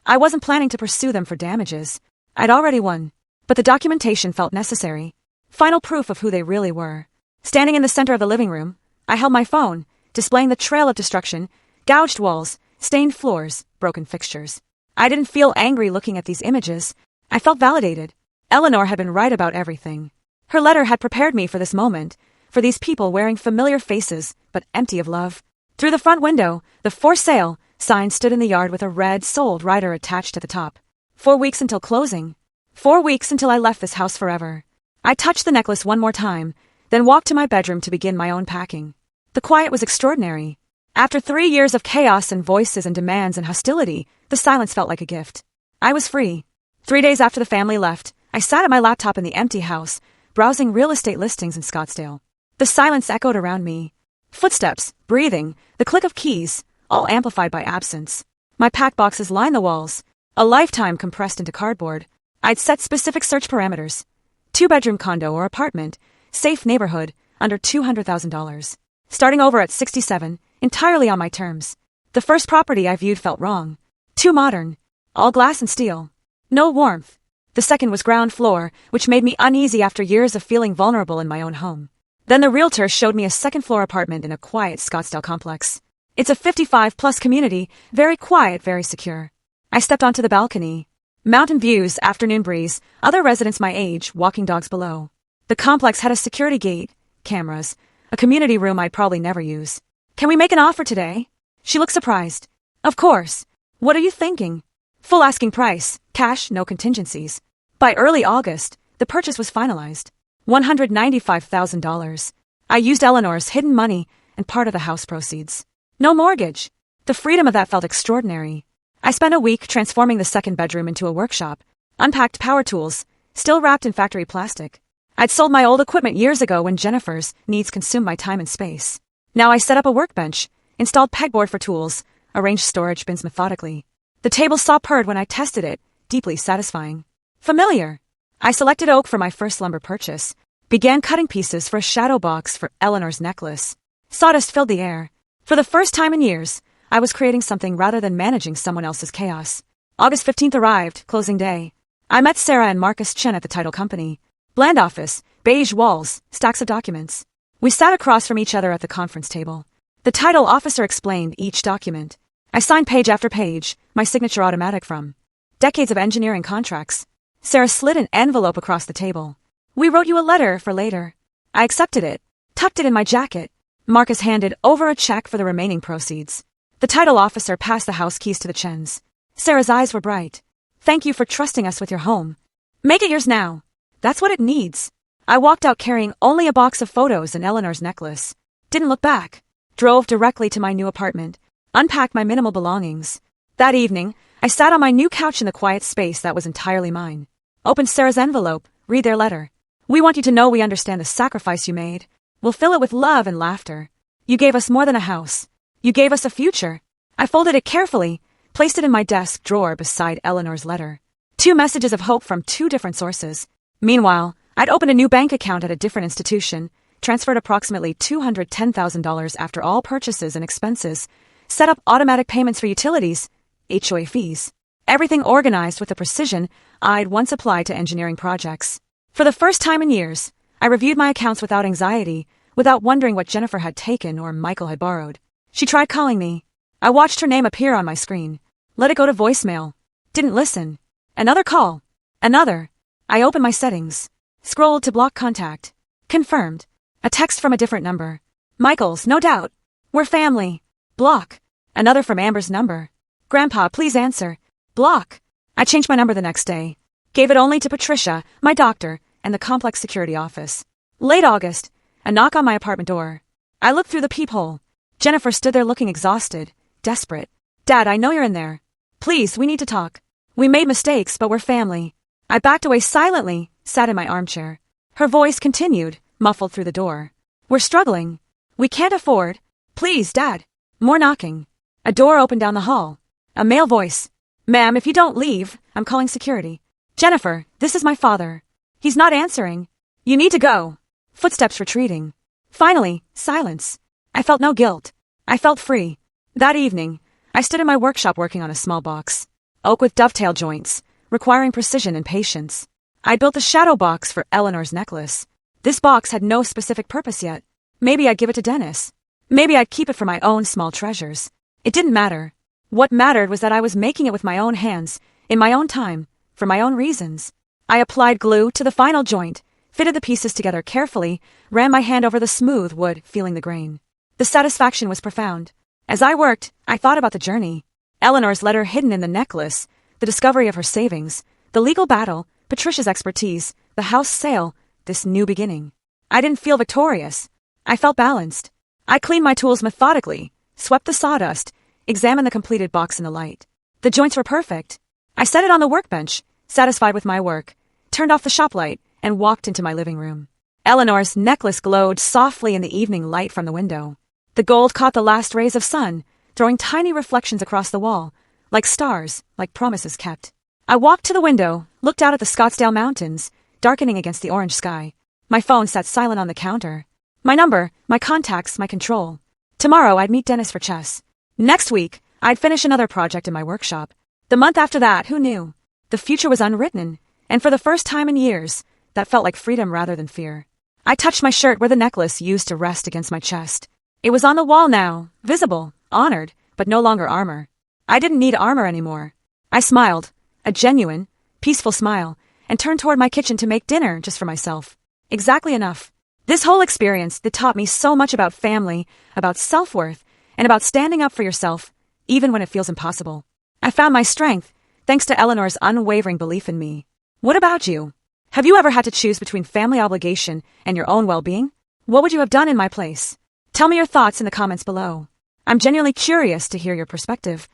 [SPEAKER 1] I wasn't planning to pursue them for damages. I'd already won. But the documentation felt necessary. Final proof of who they really were. Standing in the center of the living room, I held my phone, displaying the trail of destruction, gouged walls, stained floors, broken fixtures. I didn't feel angry looking at these images. I felt validated. Eleanor had been right about everything. Her letter had prepared me for this moment, for these people wearing familiar faces, but empty of love. Through the front window, the for sale sign stood in the yard with a red sold rider attached to the top. 4 weeks until closing. 4 weeks until I left this house forever. I touched the necklace one more time, then walked to my bedroom to begin my own packing. The quiet was extraordinary. After 3 years of chaos and voices and demands and hostility, the silence felt like a gift. I was free. 3 days after the family left, I sat at my laptop in the empty house, browsing real estate listings in Scottsdale. The silence echoed around me. Footsteps, breathing, the click of keys, all amplified by absence. My packed boxes lined the walls, a lifetime compressed into cardboard. I'd set specific search parameters. 2-bedroom condo or apartment, safe neighborhood, under $200,000. Starting over at 67, entirely on my terms. The first property I viewed felt wrong. Too modern. All glass and steel. No warmth. The second was ground floor, which made me uneasy after years of feeling vulnerable in my own home. Then the realtor showed me a second-floor apartment in a quiet Scottsdale complex. It's a 55-plus community, very quiet, very secure. I stepped onto the balcony. Mountain views, afternoon breeze, other residents my age, walking dogs below. The complex had a security gate, cameras, a community room I'd probably never use. Can we make an offer today? She looked surprised. Of course. What are you thinking? Full asking price, cash, no contingencies. By early August, the purchase was finalized. $195,000. I used Eleanor's hidden money and part of the house proceeds. No mortgage. The freedom of that felt extraordinary. I spent a week transforming the second bedroom into a workshop, unpacked power tools, still wrapped in factory plastic. I'd sold my old equipment years ago when Jennifer's needs consumed my time and space. Now I set up a workbench, installed pegboard for tools, arranged storage bins methodically. The table saw purred when I tested it, deeply satisfying. Familiar. I selected oak for my first lumber purchase, began cutting pieces for a shadow box for Eleanor's necklace. Sawdust filled the air. For the first time in years, I was creating something rather than managing someone else's chaos. August 15th arrived, closing day. I met Sarah and Marcus Chen at the title company. Bland office, beige walls, stacks of documents. We sat across from each other at the conference table. The title officer explained each document. I signed page after page, my signature automatic from decades of engineering contracts. Sarah slid an envelope across the table. We wrote you a letter for later. I accepted it, tucked it in my jacket. Marcus handed over a check for the remaining proceeds. The title officer passed the house keys to the Chens. Sarah's eyes were bright. Thank you for trusting us with your home. Make it yours now. That's what it needs. I walked out carrying only a box of photos and Eleanor's necklace. Didn't look back. Drove directly to my new apartment. Unpacked my minimal belongings. That evening, I sat on my new couch in the quiet space that was entirely mine. Opened Sarah's envelope, read their letter. We want you to know we understand the sacrifice you made. We'll fill it with love and laughter. You gave us more than a house. You gave us a future. I folded it carefully, placed it in my desk drawer beside Eleanor's letter. 2 messages of hope from 2 different sources. Meanwhile, I'd opened a new bank account at a different institution, transferred approximately $210,000 after all purchases and expenses, set up automatic payments for utilities, HOA fees, Everything organized with the precision I'd once applied to engineering projects. For the first time in years, I reviewed my accounts without anxiety, without wondering what Jennifer had taken or Michael had borrowed. She tried calling me. I watched her name appear on my screen. Let it go to voicemail. Didn't listen. Another call. Another. I opened my settings. Scrolled to block contact. Confirmed. A text from a different number. Michael's, no doubt. We're family. Block. Another from Amber's number. Grandpa, please answer. Block. I changed my number the next day. Gave it only to Patricia, my doctor, and the complex security office. Late August. A knock on my apartment door. I looked through the peephole. Jennifer stood there looking exhausted, desperate. Dad, I know you're in there. Please, we need to talk. We made mistakes, but we're family. I backed away silently, sat in my armchair. Her voice continued, muffled through the door. We're struggling. We can't afford. Please, Dad. More knocking. A door opened down the hall. A male voice. Ma'am, if you don't leave, I'm calling security. Jennifer, this is my father. He's not answering. You need to go. Footsteps retreating. Finally, silence. I felt no guilt. I felt free. That evening, I stood in my workshop working on a small box. Oak with dovetail joints, requiring precision and patience. I built a shadow box for Eleanor's necklace. This box had no specific purpose yet. Maybe I'd give it to Dennis. Maybe I'd keep it for my own small treasures. It didn't matter. What mattered was that I was making it with my own hands, in my own time, for my own reasons. I applied glue to the final joint, fitted the pieces together carefully, ran my hand over the smooth wood, feeling the grain. The satisfaction was profound. As I worked, I thought about the journey. Eleanor's letter hidden in the necklace, the discovery of her savings, the legal battle, Patricia's expertise, the house sale, this new beginning. I didn't feel victorious. I felt balanced. I cleaned my tools methodically, swept the sawdust, examined the completed box in the light. The joints were perfect. I set it on the workbench, satisfied with my work, turned off the shop light, and walked into my living room. Eleanor's necklace glowed softly in the evening light from the window. The gold caught the last rays of sun, throwing tiny reflections across the wall, like stars, like promises kept. I walked to the window, looked out at the Scottsdale Mountains, darkening against the orange sky. My phone sat silent on the counter. My number, my contacts, my control. Tomorrow I'd meet Dennis for chess. Next week, I'd finish another project in my workshop. The month after that, who knew? The future was unwritten, and for the first time in years, that felt like freedom rather than fear. I touched my shirt where the necklace used to rest against my chest. It was on the wall now, visible, honored, but no longer armor. I didn't need armor anymore. I smiled, a genuine, peaceful smile, and turned toward my kitchen to make dinner just for myself. Exactly enough. This whole experience that taught me so much about family, about self-worth, and about standing up for yourself, even when it feels impossible. I found my strength, thanks to Eleanor's unwavering belief in me. What about you? Have you ever had to choose between family obligation and your own well-being? What would you have done in my place? Tell me your thoughts in the comments below. I'm genuinely curious to hear your perspective.